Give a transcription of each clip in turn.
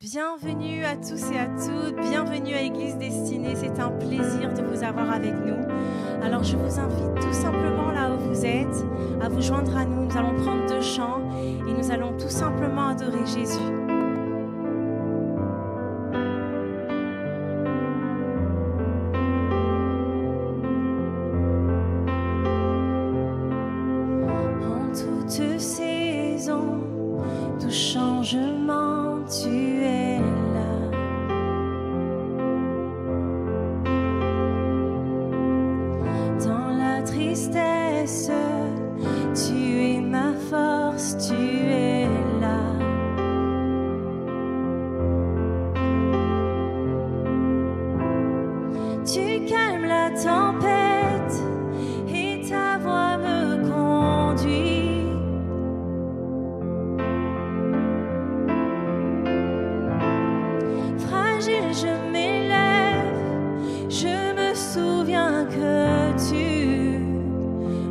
Bienvenue à tous et à toutes, bienvenue à Église Destinée, c'est un plaisir de vous avoir avec nous. Alors je vous invite tout simplement là où vous êtes à vous joindre à nous, nous allons prendre 2 chants et nous allons tout simplement adorer Jésus. En toute saison, tout changement, tu es là. Dans la tristesse, tu es ma force, tu es là. Tu calmes la tempête et ta voix me conduit. Fragile, je m'élève, je me souviens que tu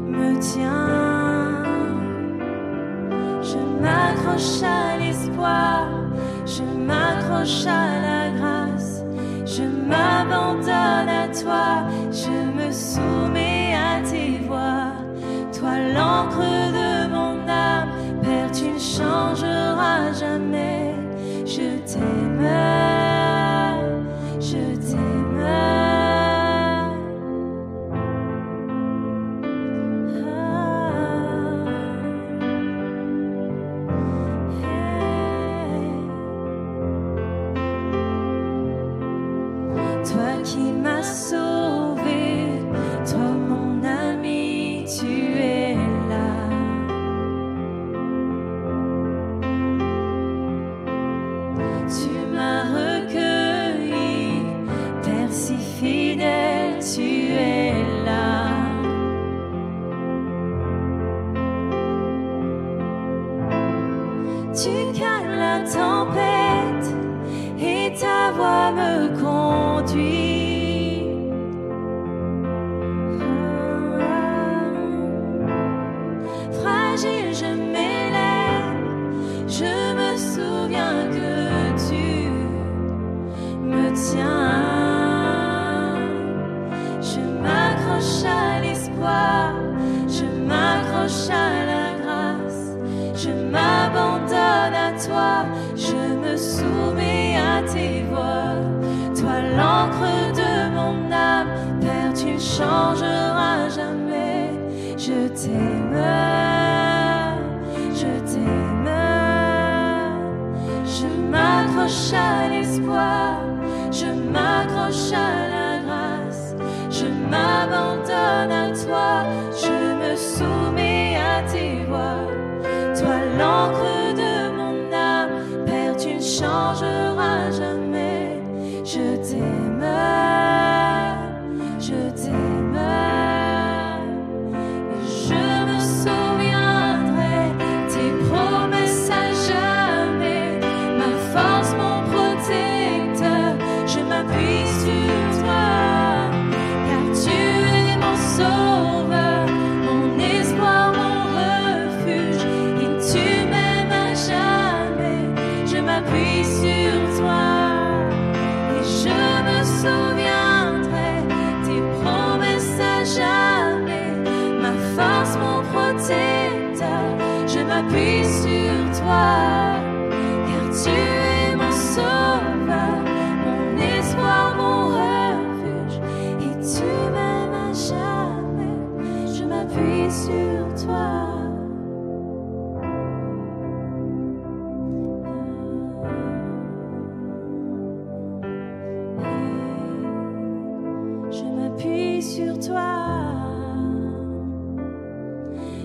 me tiens. Je m'accroche à l'espoir, je m'accroche à la grâce, je m'abandonne à toi, je me soumets à tes voies. Toi, l'encre de mon âme, Père, tu ne changeras jamais. Je t'aime, je t'aime. Toi qui m'as sauvé, toi mon ami, tu es là. Tu m'as recueilli, Père si fidèle, tu es là. Tu calmes la tempête et ta voix me conduit. Fragile, je m'élève, je me souviens que tu me tiens. Je m'accroche à l'espoir, je m'accroche à la grâce, je m'abandonne à toi, je me soumets à tes voies. Toi, l'encre de mon âme, Père, tu ne changeras jamais. Je t'aime, je t'aime. Je m'accroche à l'espoir, je m'accroche à la grâce, je m'abandonne à toi, je me soumets à tes voies. Toi, l'encre de mon âme, Père, tu ne changeras jamais. Je t'aime, je t'aime. Et je me souviendrai tes promesses à jamais. Ma force, mon protecteur, je m'appuie sur toi. Car tu es mon sauveur, mon espoir, mon refuge. Et tu m'aimes à jamais. Je m'appuie sur toi. Et je me souviendrai tes promesses à jamais. Ma force, mon protecteur, je m'appuie sur toi. Car tu es mon sauveur, mon espoir, mon refuge. Et tu m'aimes à jamais. Je m'appuie sur toi. Je m'appuie sur toi.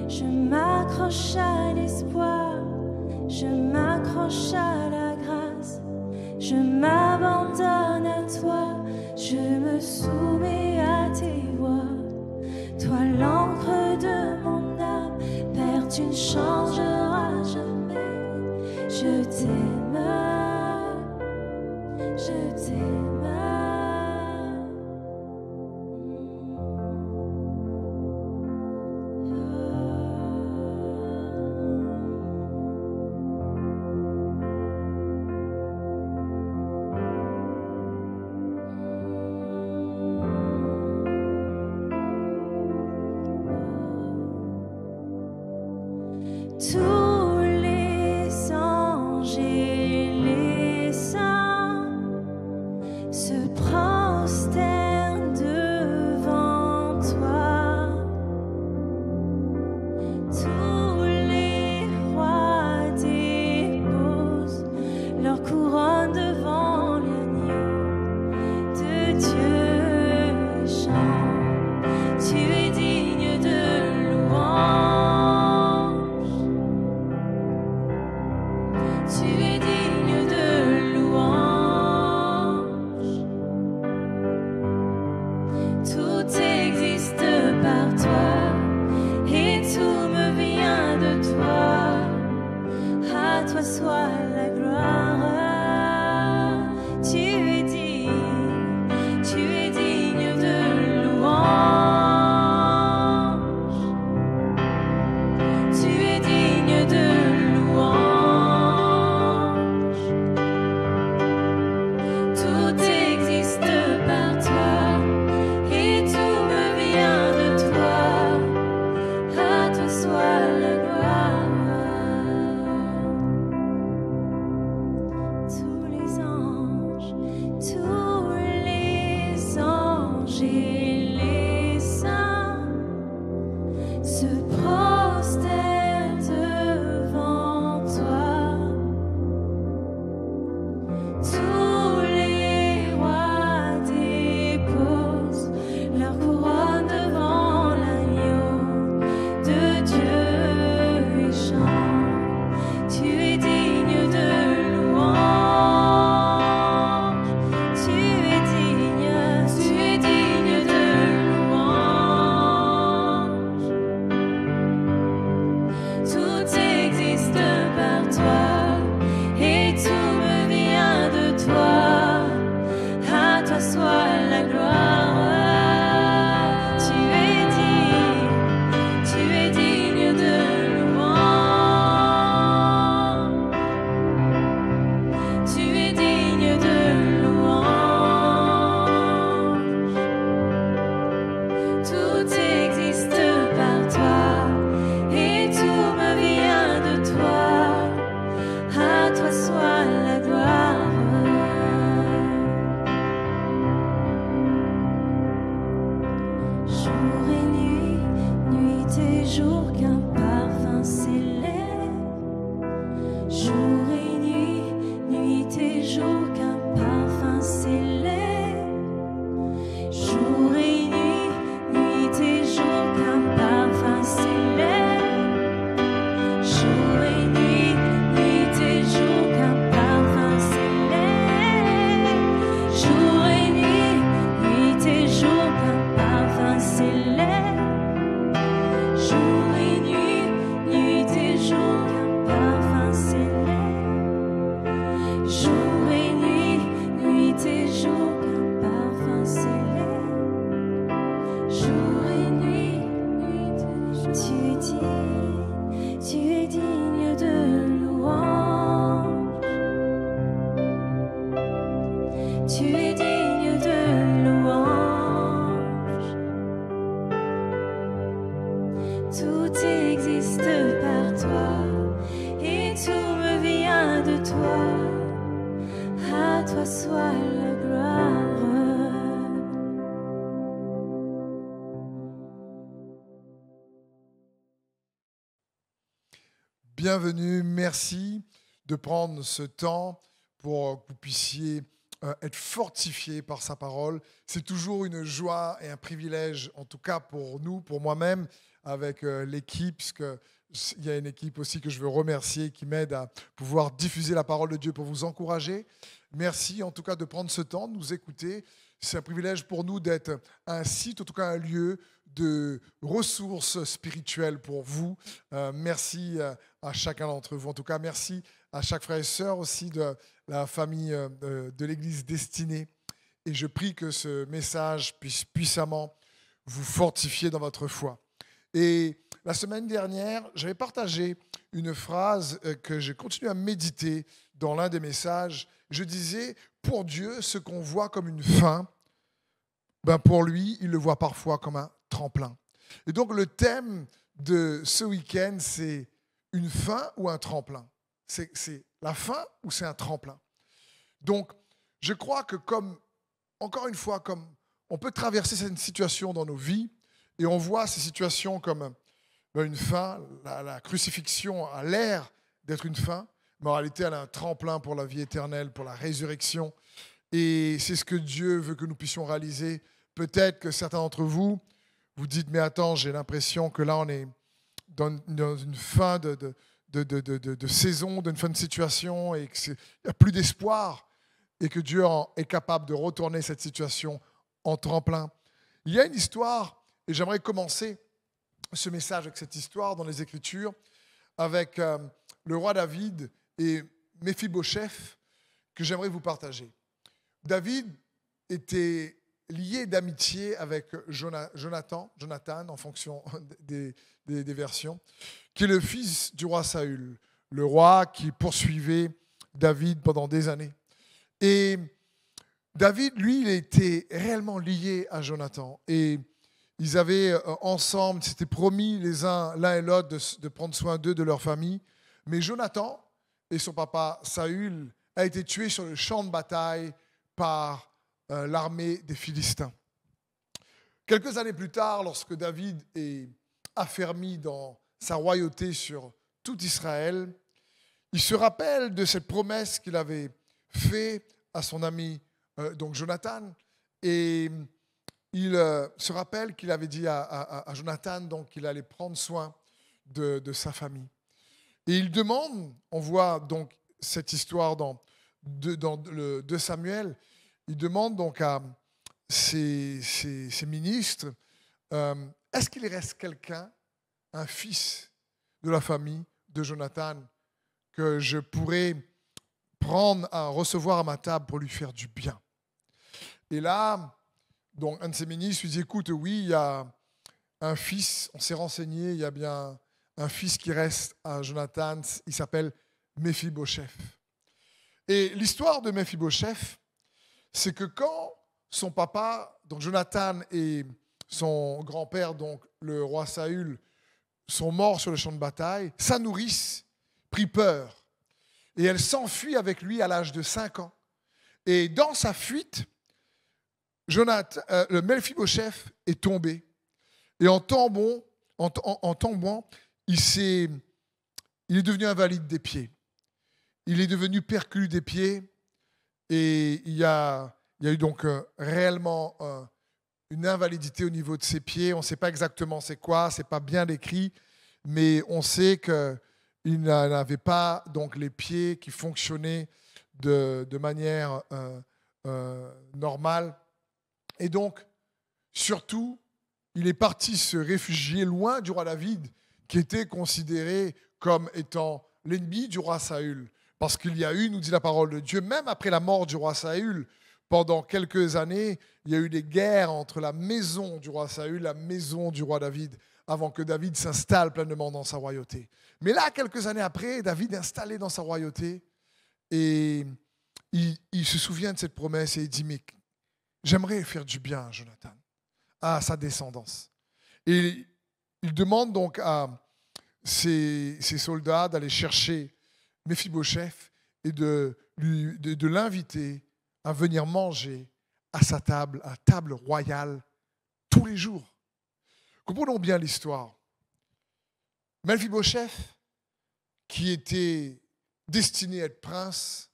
Je m'accroche à l'espoir, je m'accroche à la grâce, je m'abandonne à toi, je me soumets à tes voies. Toi, l'encre de mon âme, Père, tu ne changeras jamais. Je t'aime, je t'aime. tous les anges et les saints se prosternent devant toi. Tous les rois déposent leur couronne devant l'agneau de Dieu et chantent. Tu es digne de louange. Tu es digne de louange. Tout existe par toi et tout me vient de toi. À toi soit la gloire. Tu es digne de louange. Tu es digne de louange. Tout existe par toi et tout me vient de toi. À toi soit la gloire. Tous les anges et les saints se prosternent devant toi. Tous les rois déposent leur couronne devant l'agneau de Dieu et chantent. Tu es digne de louange. Tu es digne de louange. Tout existe par toi et tout me vient de toi. À toi soit la gloire. Tu es digne de louange. Tu es digne de louange. Tout existe par toi et tout me vient de toi. À toi soit la gloire. Jour et nuit, nuit et jour, qu'un parfum s'élève. Jour et nuit, nuit et jour, qu'un parfum s'élève. Jour et nuit, nuit et jour, qu'un parfum s'élève. Jour et nuit, nuit et jour, qu'un parfum s'élève. Jour et nuit, nuit et jour, qu'un parfum s'élève. Jour et nuit, nuit et jour, qu'un parfum s'élève. Jour et nuit, nuit et jour, qu'un parfum s'élève. Jour et nuit, nuit et jour. Tu es digne de louange. Tu es digne de louange. Tout existe par toi et tout me vient de toi. À toi soit la gloire. Bienvenue, merci de prendre ce temps pour que vous puissiez être fortifiés par sa parole. C'est toujours une joie et un privilège, en tout cas pour nous, pour moi-même, avec l'équipe, parce qu'il y a une équipe aussi que je veux remercier qui m'aide à pouvoir diffuser la parole de Dieu pour vous encourager. Merci en tout cas de prendre ce temps, de nous écouter. C'est un privilège pour nous d'être un site, en tout cas un lieu de ressources spirituelles pour vous. Merci à chacun d'entre vous. En tout cas, merci à chaque frère et sœur aussi de la famille de l'Église Destinée. Et je prie que ce message puisse puissamment vous fortifier dans votre foi. Et la semaine dernière, j'avais partagé une phrase que j'ai continué à méditer dans l'un des messages. Je disais, pour Dieu, ce qu'on voit comme une fin, pour lui, il le voit parfois comme un tremplin. Et donc le thème de ce week-end, c'est une fin ou un tremplin. C'est la fin ou c'est un tremplin. Donc, je crois que encore une fois, comme on peut traverser cette situation dans nos vies et on voit ces situations comme une fin, la crucifixion a l'air d'être une fin, mais en réalité, elle a un tremplin pour la vie éternelle, pour la résurrection. Et c'est ce que Dieu veut que nous puissions réaliser. Peut-être que certains d'entre vous, vous dites, mais attends, j'ai l'impression que là, on est dans une fin de saison, d'une fin de situation, et qu'il n'y a plus d'espoir, et que Dieu est capable de retourner cette situation en tremplin. Il y a une histoire, et j'aimerais commencer ce message avec cette histoire dans les Écritures, avec le roi David et Méphibosheth, que j'aimerais vous partager. David était lié d'amitié avec Jonathan, en fonction des versions, qui est le fils du roi Saül, le roi qui poursuivait David pendant des années. Et David, lui, il était réellement lié à Jonathan. Et ils avaient ensemble, s'étaient promis l'un et l'autre de prendre soin d'eux, de leur famille. Mais Jonathan et son papa Saül a été tué sur le champ de bataille par l'armée des Philistins. Quelques années plus tard, lorsque David est affermi dans sa royauté sur tout Israël, il se rappelle de cette promesse qu'il avait faite à son ami donc Jonathan, et il se rappelle qu'il avait dit à Jonathan donc, qu'il allait prendre soin de sa famille. Et il demande, on voit donc cette histoire dans 2 Samuel, il demande donc à ses ministres, est-ce qu'il reste quelqu'un, un fils de la famille de Jonathan, que je pourrais prendre à recevoir à ma table pour lui faire du bien? Et là, donc un de ses ministres lui dit, écoute, oui, il y a un fils, on s'est renseigné, il y a bien un fils qui reste à Jonathan, il s'appelle Méphibosheth. Et l'histoire de Méphibosheth, c'est que quand son papa, donc Jonathan, et son grand-père, donc le roi Saül, sont morts sur le champ de bataille, sa nourrice prit peur. Et elle s'enfuit avec lui à l'âge de 5 ans. Et dans sa fuite, le Méphibosheth est tombé. Et en tombant, il est devenu invalide des pieds. Il est devenu perclus des pieds. Et il y a eu donc réellement une invalidité au niveau de ses pieds. On ne sait pas exactement c'est quoi, ce n'est pas bien décrit, mais on sait qu'il n'avait pas donc les pieds qui fonctionnaient de manière normale. Et donc, surtout, il est parti se réfugier loin du roi David, qui était considéré comme étant l'ennemi du roi Saül. Parce qu'il y a eu, nous dit la parole de Dieu, même après la mort du roi Saül, pendant quelques années, il y a eu des guerres entre la maison du roi Saül et la maison du roi David, avant que David s'installe pleinement dans sa royauté. Mais là, quelques années après, David est installé dans sa royauté et il se souvient de cette promesse et il dit, mais j'aimerais faire du bien à Jonathan, à sa descendance. Et il demande donc à ses soldats d'aller chercher Méphibosheth et de l'inviter à venir manger à sa table, à table royale, tous les jours. Comprenons bien l'histoire. Méphibosheth, qui était destiné à être prince,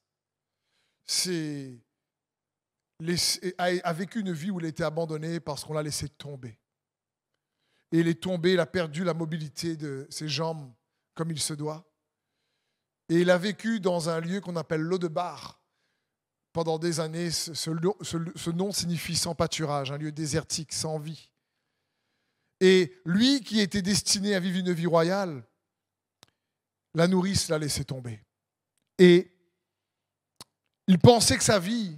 a vécu une vie où il a été abandonné parce qu'on l'a laissé tomber. Et il est tombé, il a perdu la mobilité de ses jambes comme il se doit. Et il a vécu dans un lieu qu'on appelle Lodebar. Pendant des années, ce nom signifie sans pâturage, un lieu désertique, sans vie. Et lui qui était destiné à vivre une vie royale, la nourrice l'a laissé tomber. Et il pensait que sa vie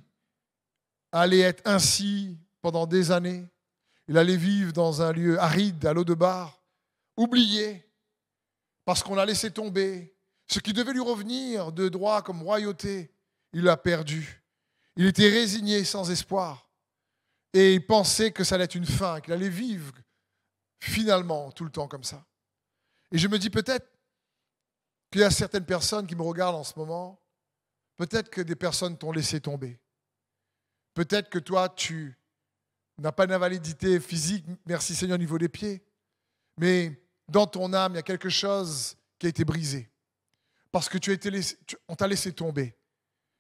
allait être ainsi pendant des années. Il allait vivre dans un lieu aride, à Lodebar, oublié, parce qu'on l'a laissé tomber. Ce qui devait lui revenir de droit comme royauté, il l'a perdu. Il était résigné, sans espoir. Et il pensait que ça allait être une fin, qu'il allait vivre finalement tout le temps comme ça. Et je me dis peut-être qu'il y a certaines personnes qui me regardent en ce moment. Peut-être que des personnes t'ont laissé tomber. Peut-être que toi, tu n'as pas d'invalidité physique, merci Seigneur, au niveau des pieds. Mais dans ton âme, il y a quelque chose qui a été brisé. Parce que on t'a laissé tomber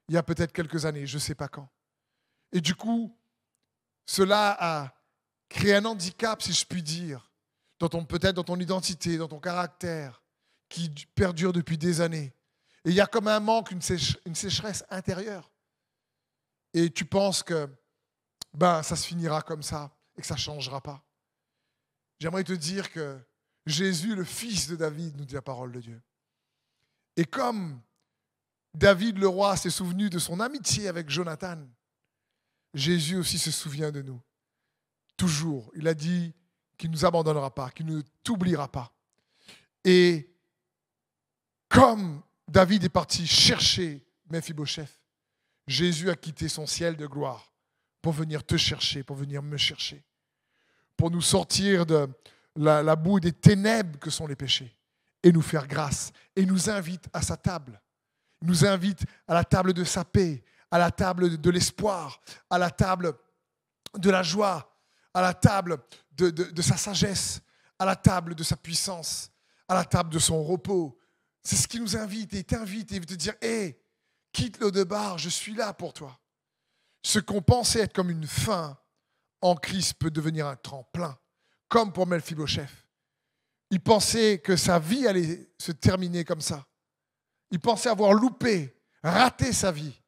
il y a peut-être quelques années, je ne sais pas quand. Et du coup, cela a créé un handicap, si je puis dire, peut-être dans ton identité, dans ton caractère, qui perdure depuis des années. Et il y a comme un manque, une sécheresse intérieure. Et tu penses que ça se finira comme ça et que ça ne changera pas. J'aimerais te dire que Jésus, le fils de David, nous dit la parole de Dieu. Et comme David, le roi, s'est souvenu de son amitié avec Jonathan, Jésus aussi se souvient de nous. Toujours. Il a dit qu'il ne nous abandonnera pas, qu'il ne t'oubliera pas. Et comme David est parti chercher Mephibosheth, Jésus a quitté son ciel de gloire pour venir te chercher, pour venir me chercher, pour nous sortir de la boue des ténèbres que sont les péchés et nous faire grâce. Et il nous invite à sa table. Il nous invite à la table de sa paix, à la table de l'espoir, à la table de la joie, à la table de sa sagesse, à la table de sa puissance, à la table de son repos. C'est ce qui nous invite et il t'invite et il veut te dire « Hé, quitte l'O-Debar, je suis là pour toi. » Ce qu'on pensait être comme une fin en Christ peut devenir un tremplin, comme pour Mephibosheth. Il pensait que sa vie allait se terminer comme ça. Il pensait avoir loupé, raté sa vie.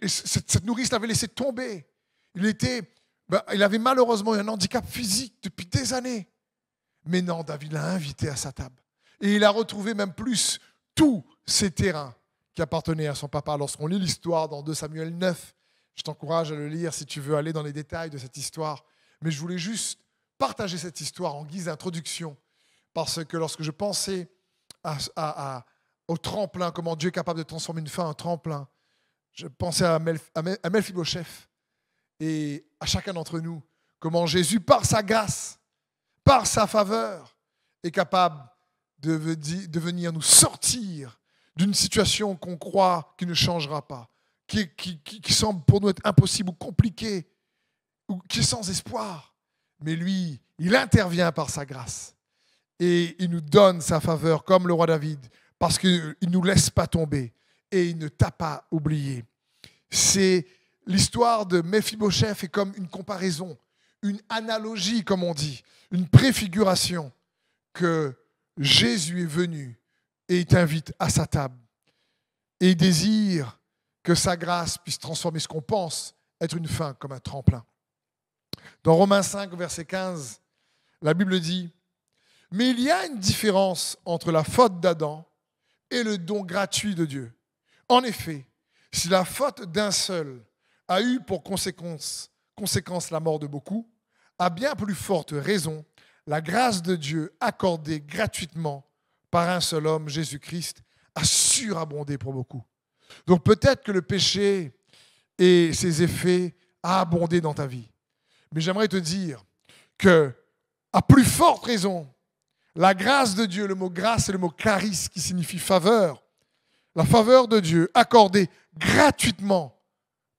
Cette nourrice l'avait laissé tomber. Il avait malheureusement un handicap physique depuis des années. Mais non, David l'a invité à sa table. Et il a retrouvé même plus tous ses terrains qui appartenaient à son papa. Lorsqu'on lit l'histoire dans 2 Samuel 9, je t'encourage à le lire si tu veux aller dans les détails de cette histoire. Mais je voulais juste partager cette histoire en guise d'introduction. Parce que lorsque je pensais au tremplin, comment Dieu est capable de transformer une fin en tremplin, je pensais à Mephibosheth et à chacun d'entre nous, comment Jésus, par sa grâce, par sa faveur, est capable de venir nous sortir d'une situation qu'on croit qui ne changera pas, qui semble pour nous être impossible ou compliquée, ou qui est sans espoir. Mais lui, il intervient par sa grâce et il nous donne sa faveur comme le roi David parce qu'il ne nous laisse pas tomber et il ne t'a pas oublié. C'est l'histoire de Mephibosheth est comme une comparaison, une analogie comme on dit, une préfiguration que Jésus est venu et il t'invite à sa table. Et il désire que sa grâce puisse transformer ce qu'on pense être une fin comme un tremplin. Dans Romains 5, verset 15, la Bible dit « Mais il y a une différence entre la faute d'Adam et le don gratuit de Dieu. En effet, si la faute d'un seul a eu pour conséquence la mort de beaucoup, à bien plus forte raison, la grâce de Dieu accordée gratuitement par un seul homme, Jésus-Christ, a surabondé pour beaucoup. » Donc peut-être que le péché et ses effets a abondé dans ta vie. Mais j'aimerais te dire que, à plus forte raison, la grâce de Dieu, le mot grâce, c'est le mot charis qui signifie faveur. La faveur de Dieu accordée gratuitement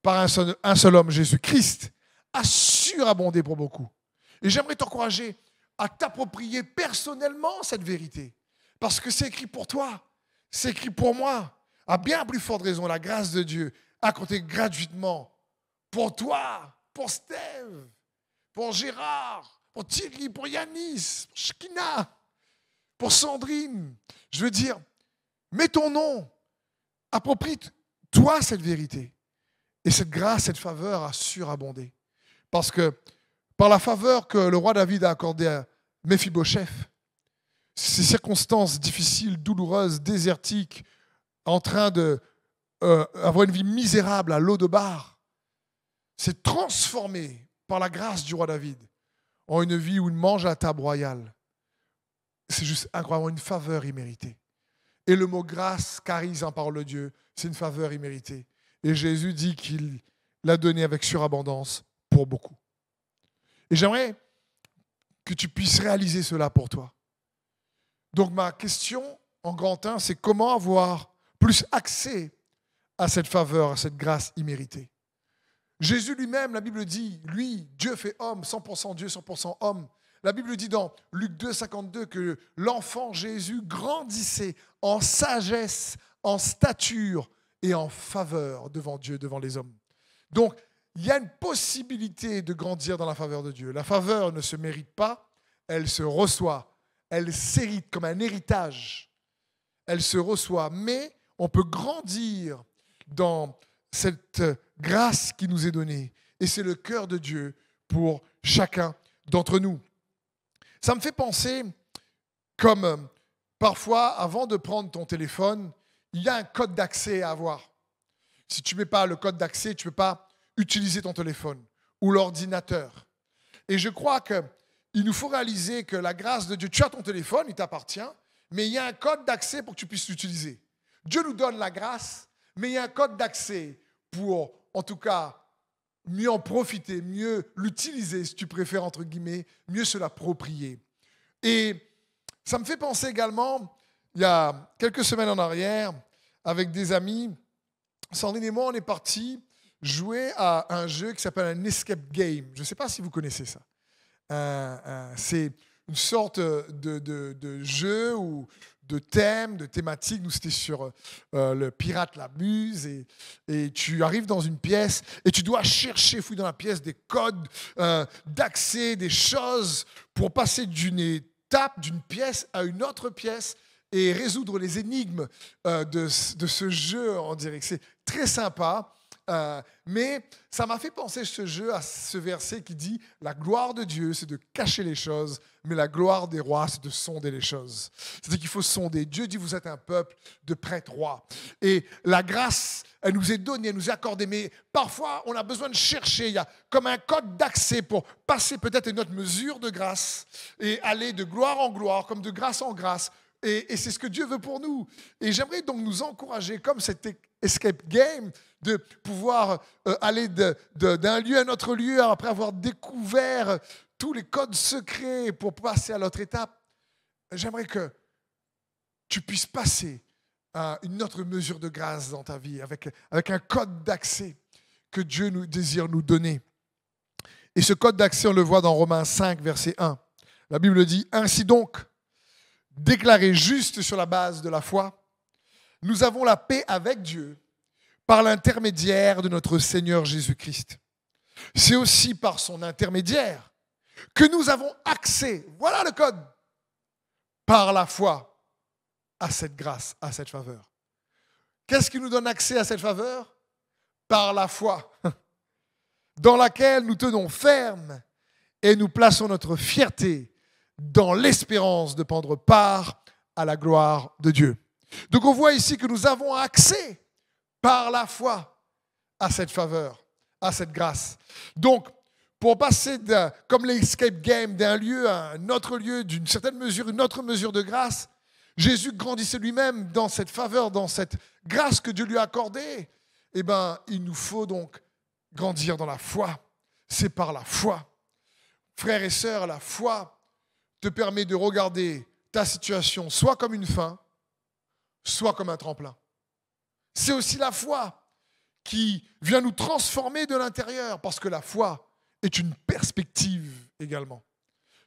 par un seul homme, Jésus-Christ, a surabondé pour beaucoup. Et j'aimerais t'encourager à t'approprier personnellement cette vérité. Parce que c'est écrit pour toi, c'est écrit pour moi. À bien plus forte raison, la grâce de Dieu accordée gratuitement pour toi, pour Steve, pour Gérard, pour Thierry, pour Yanis, pour Shkina, pour Sandrine. Je veux dire, mets ton nom, approprie-toi cette vérité. Et cette grâce, cette faveur a surabondé. Parce que par la faveur que le roi David a accordée à Mephibosheth, ces circonstances difficiles, douloureuses, désertiques, en train d'avoir une vie misérable à l'O-Debar, s'est transformé par la grâce du roi David en une vie où il mange à la table royale. C'est juste incroyable, une faveur imméritée. Et le mot grâce, charis en parole de Dieu, c'est une faveur imméritée. Et Jésus dit qu'il l'a donné avec surabondance pour beaucoup. Et j'aimerais que tu puisses réaliser cela pour toi. Donc ma question en grand 1, c'est comment avoir plus accès à cette faveur, à cette grâce imméritée. Jésus lui-même, la Bible dit, lui, Dieu fait homme, 100% Dieu, 100% homme. La Bible dit dans Luc 2, 52 que l'enfant Jésus grandissait en sagesse, en stature et en faveur devant Dieu, devant les hommes. Donc, il y a une possibilité de grandir dans la faveur de Dieu. La faveur ne se mérite pas, elle se reçoit. Elle s'hérite comme un héritage. Elle se reçoit, mais on peut grandir dans cette grâce qui nous est donnée. Et c'est le cœur de Dieu pour chacun d'entre nous. Ça me fait penser comme parfois, avant de prendre ton téléphone, il y a un code d'accès à avoir. Si tu ne mets pas le code d'accès, tu ne peux pas utiliser ton téléphone ou l'ordinateur. Et je crois qu'il nous faut réaliser que la grâce de Dieu, tu as ton téléphone, il t'appartient, mais il y a un code d'accès pour que tu puisses l'utiliser. Dieu nous donne la grâce, mais il y a un code d'accès pour, en tout cas, mieux en profiter, mieux l'utiliser, si tu préfères, entre guillemets, mieux se l'approprier. Et ça me fait penser également, il y a quelques semaines en arrière, avec des amis, Sandrine et moi, on est partis jouer à un jeu qui s'appelle un escape game. Je ne sais pas si vous connaissez ça. C'est une sorte de jeu ou de thème, de thématique. Nous, c'était sur le pirate la Muse. Et tu arrives dans une pièce et tu dois chercher, fouiller dans la pièce, des codes d'accès, des choses pour passer d'une étape, d'une pièce à une autre pièce et résoudre les énigmes de ce jeu. On dirait que c'est très sympa. Mais ça m'a fait penser ce jeu à ce verset qui dit « La gloire de Dieu, c'est de cacher les choses, mais la gloire des rois, c'est de sonder les choses. » C'est-à-dire qu'il faut sonder. Dieu dit « Vous êtes un peuple de prêtres rois. » Et la grâce, elle nous est donnée, elle nous est accordée. Mais parfois, on a besoin de chercher. Il y a comme un code d'accès pour passer peut-être une autre mesure de grâce et aller de gloire en gloire, comme de grâce en grâce. Et c'est ce que Dieu veut pour nous. Et j'aimerais donc nous encourager, comme cet escape game, de pouvoir aller d'un lieu à un autre lieu après avoir découvert tous les codes secrets pour passer à l'autre étape. J'aimerais que tu puisses passer à une autre mesure de grâce dans ta vie avec un code d'accès que Dieu désire nous donner. Et ce code d'accès, on le voit dans Romains 5, verset 1. La Bible dit « Ainsi donc, déclarés justes sur la base de la foi, nous avons la paix avec Dieu par l'intermédiaire de notre Seigneur Jésus-Christ. C'est aussi par son intermédiaire que nous avons accès, voilà le code, par la foi à cette grâce, à cette faveur. Qu'est-ce qui nous donne accès à cette faveur? Par la foi, dans laquelle nous tenons ferme et nous plaçons notre fierté dans l'espérance de prendre part à la gloire de Dieu. Donc on voit ici que nous avons accès par la foi à cette faveur, à cette grâce. Donc, pour passer comme l'escape game d'un lieu à un autre lieu, d'une certaine mesure, une autre mesure de grâce, Jésus grandissait lui-même dans cette faveur, dans cette grâce que Dieu lui a accordée. Eh bien, il nous faut donc grandir dans la foi. C'est par la foi. Frères et sœurs, la foi te permet de regarder ta situation soit comme une fin, soit comme un tremplin. C'est aussi la foi qui vient nous transformer de l'intérieur, parce que la foi est une perspective également.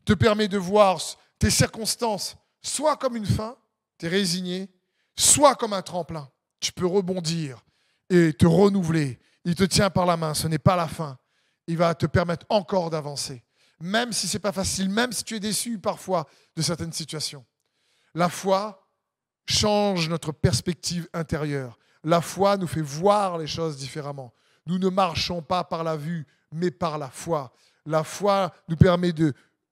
Te permet de voir tes circonstances soit comme une fin, tu es résigné, soit comme un tremplin. Tu peux rebondir et te renouveler. Il te tient par la main, ce n'est pas la fin. Il va te permettre encore d'avancer. Même si ce n'est pas facile, même si tu es déçu parfois de certaines situations. La foi change notre perspective intérieure. La foi nous fait voir les choses différemment. Nous ne marchons pas par la vue, mais par la foi. La foi nous permet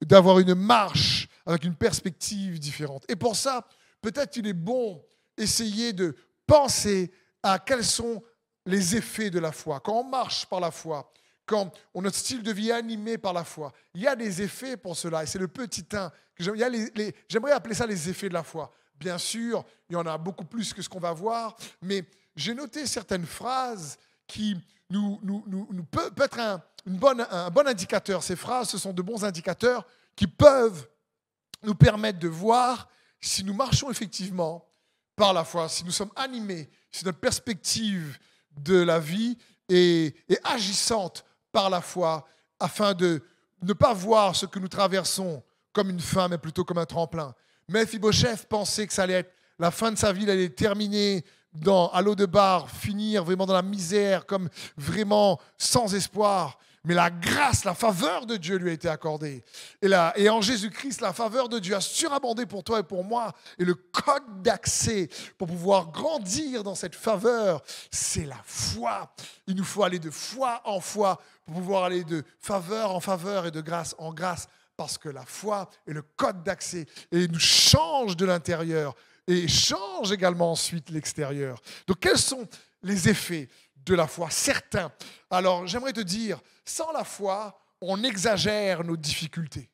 d'avoir une marche avec une perspective différente. Et pour ça, peut-être il est bon essayer de penser à quels sont les effets de la foi. Quand on marche par la foi, quand notre style de vie est animé par la foi, il y a des effets pour cela. Et c'est le petit 1. J'aimerais appeler ça les effets de la foi. Bien sûr, il y en a beaucoup plus que ce qu'on va voir, mais j'ai noté certaines phrases qui peuvent être un bon indicateur. Ces phrases, ce sont de bons indicateurs qui peuvent nous permettre de voir si nous marchons effectivement par la foi, si nous sommes animés, si notre perspective de la vie est agissante par la foi, afin de ne pas voir ce que nous traversons comme une fin, mais plutôt comme un tremplin. Mephibosheth pensait que ça allait être la fin de sa vie, elle allait terminer à l'eau de bar, finir vraiment dans la misère, comme vraiment sans espoir. Mais la grâce, la faveur de Dieu lui a été accordée. Et en Jésus-Christ, la faveur de Dieu a surabondé pour toi et pour moi. Et le code d'accès pour pouvoir grandir dans cette faveur, c'est la foi. Il nous faut aller de foi en foi pour pouvoir aller de faveur en faveur et de grâce en grâce. Parce que la foi est le code d'accès et nous change de l'intérieur et change également ensuite l'extérieur. Donc quels sont les effets de la foi? Certains. Alors j'aimerais te dire, sans la foi, on exagère nos difficultés.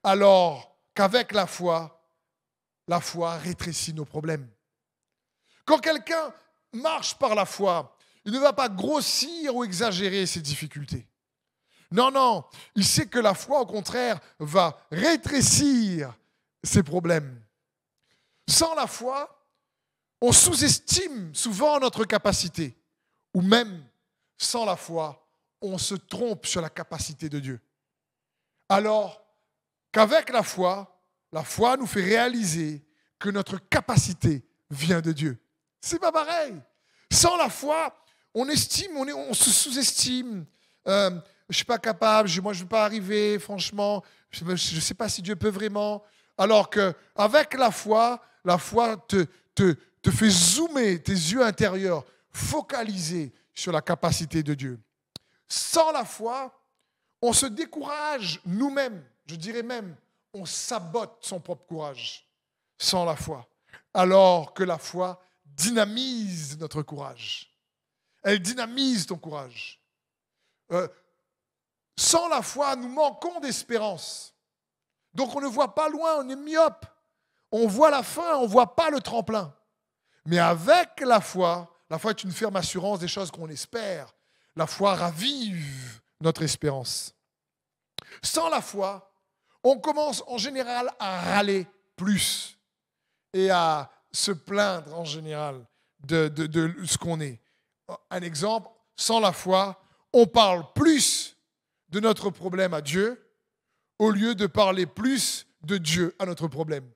Alors qu'avec la foi rétrécit nos problèmes. Quand quelqu'un marche par la foi, il ne va pas grossir ou exagérer ses difficultés. Non, il sait que la foi, au contraire, va rétrécir ses problèmes. Sans la foi, on sous-estime souvent notre capacité. Ou même, sans la foi, on se trompe sur la capacité de Dieu. Alors qu'avec la foi nous fait réaliser que notre capacité vient de Dieu. C'est pas pareil. Sans la foi, on se sous-estime. Je ne suis pas capable, moi je ne vais pas arriver, franchement, je ne sais pas si Dieu peut vraiment. Alors qu'avec la foi te fait zoomer tes yeux intérieurs, focaliser sur la capacité de Dieu. Sans la foi, on se décourage nous-mêmes, je dirais même, on sabote son propre courage. Sans la foi. Alors que la foi dynamise notre courage. Elle dynamise ton courage. Sans la foi, nous manquons d'espérance. Donc on ne voit pas loin, on est myope. On voit la fin, on ne voit pas le tremplin. Mais avec la foi est une ferme assurance des choses qu'on espère. La foi ravive notre espérance. Sans la foi, on commence en général à râler plus et à se plaindre en général de ce qu'on est. Un exemple, sans la foi, on parle plus de notre problème à Dieu au lieu de parler plus de Dieu à notre problème.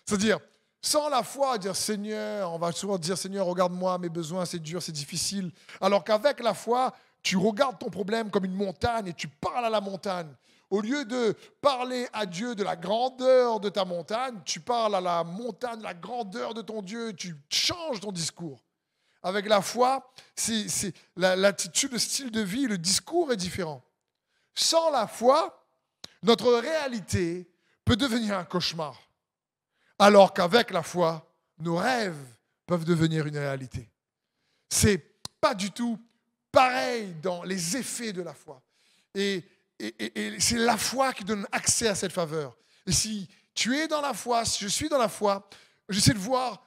C'est-à-dire, sans la foi, dire Seigneur, on va souvent dire Seigneur, regarde-moi, mes besoins, c'est dur, c'est difficile. Alors qu'avec la foi, tu regardes ton problème comme une montagne et tu parles à la montagne. Au lieu de parler à Dieu de la grandeur de ta montagne, tu parles à la montagne de la grandeur de ton Dieu, tu changes ton discours. Avec la foi, c'est l'attitude, le style de vie, le discours est différent. Sans la foi, notre réalité peut devenir un cauchemar. Alors qu'avec la foi, nos rêves peuvent devenir une réalité. C'est pas du tout pareil dans les effets de la foi. Et c'est la foi qui donne accès à cette faveur. Et si tu es dans la foi, si je suis dans la foi, j'essaie de voir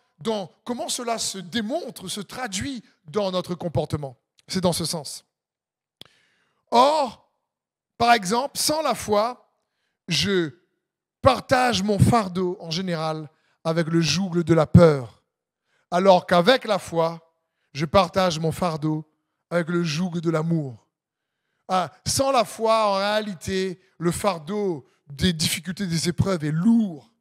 comment cela se démontre, se traduit dans notre comportement. C'est dans ce sens. Or, par exemple, sans la foi, je partage mon fardeau en général avec le joug de la peur. Alors qu'avec la foi, je partage mon fardeau avec le joug de l'amour. Sans la foi, en réalité, le fardeau des difficultés, des épreuves est lourd.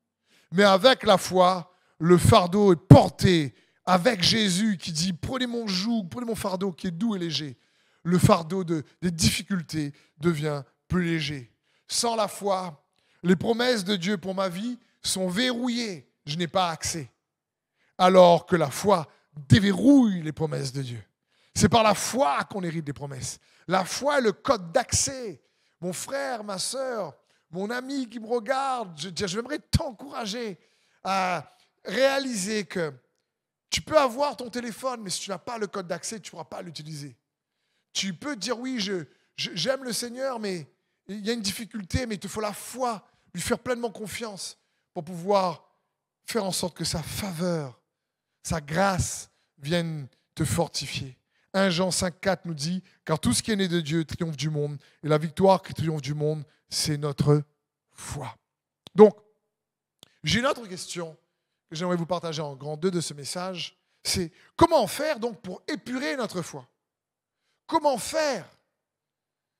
Mais avec la foi, le fardeau est porté avec Jésus qui dit « Prenez mon joug, prenez mon fardeau qui est doux et léger ». Le fardeau des difficultés devient plus léger. Sans la foi, les promesses de Dieu pour ma vie sont verrouillées. Je n'ai pas accès. Alors que la foi déverrouille les promesses de Dieu. C'est par la foi qu'on hérite des promesses. La foi est le code d'accès. Mon frère, ma sœur, mon ami qui me regarde, j'aimerais t'encourager à réaliser que tu peux avoir ton téléphone, mais si tu n'as pas le code d'accès, tu ne pourras pas l'utiliser. Tu peux dire oui, j'aime le Seigneur, mais il y a une difficulté, mais il te faut la foi, lui faire pleinement confiance pour pouvoir faire en sorte que sa faveur, sa grâce vienne te fortifier. 1 Jean 5,4 nous dit « Car tout ce qui est né de Dieu triomphe du monde, et la victoire qui triomphe du monde, c'est notre foi. » Donc, j'ai une autre question que j'aimerais vous partager en grand 2 de ce message, c'est comment faire donc pour épurer notre foi. Comment faire?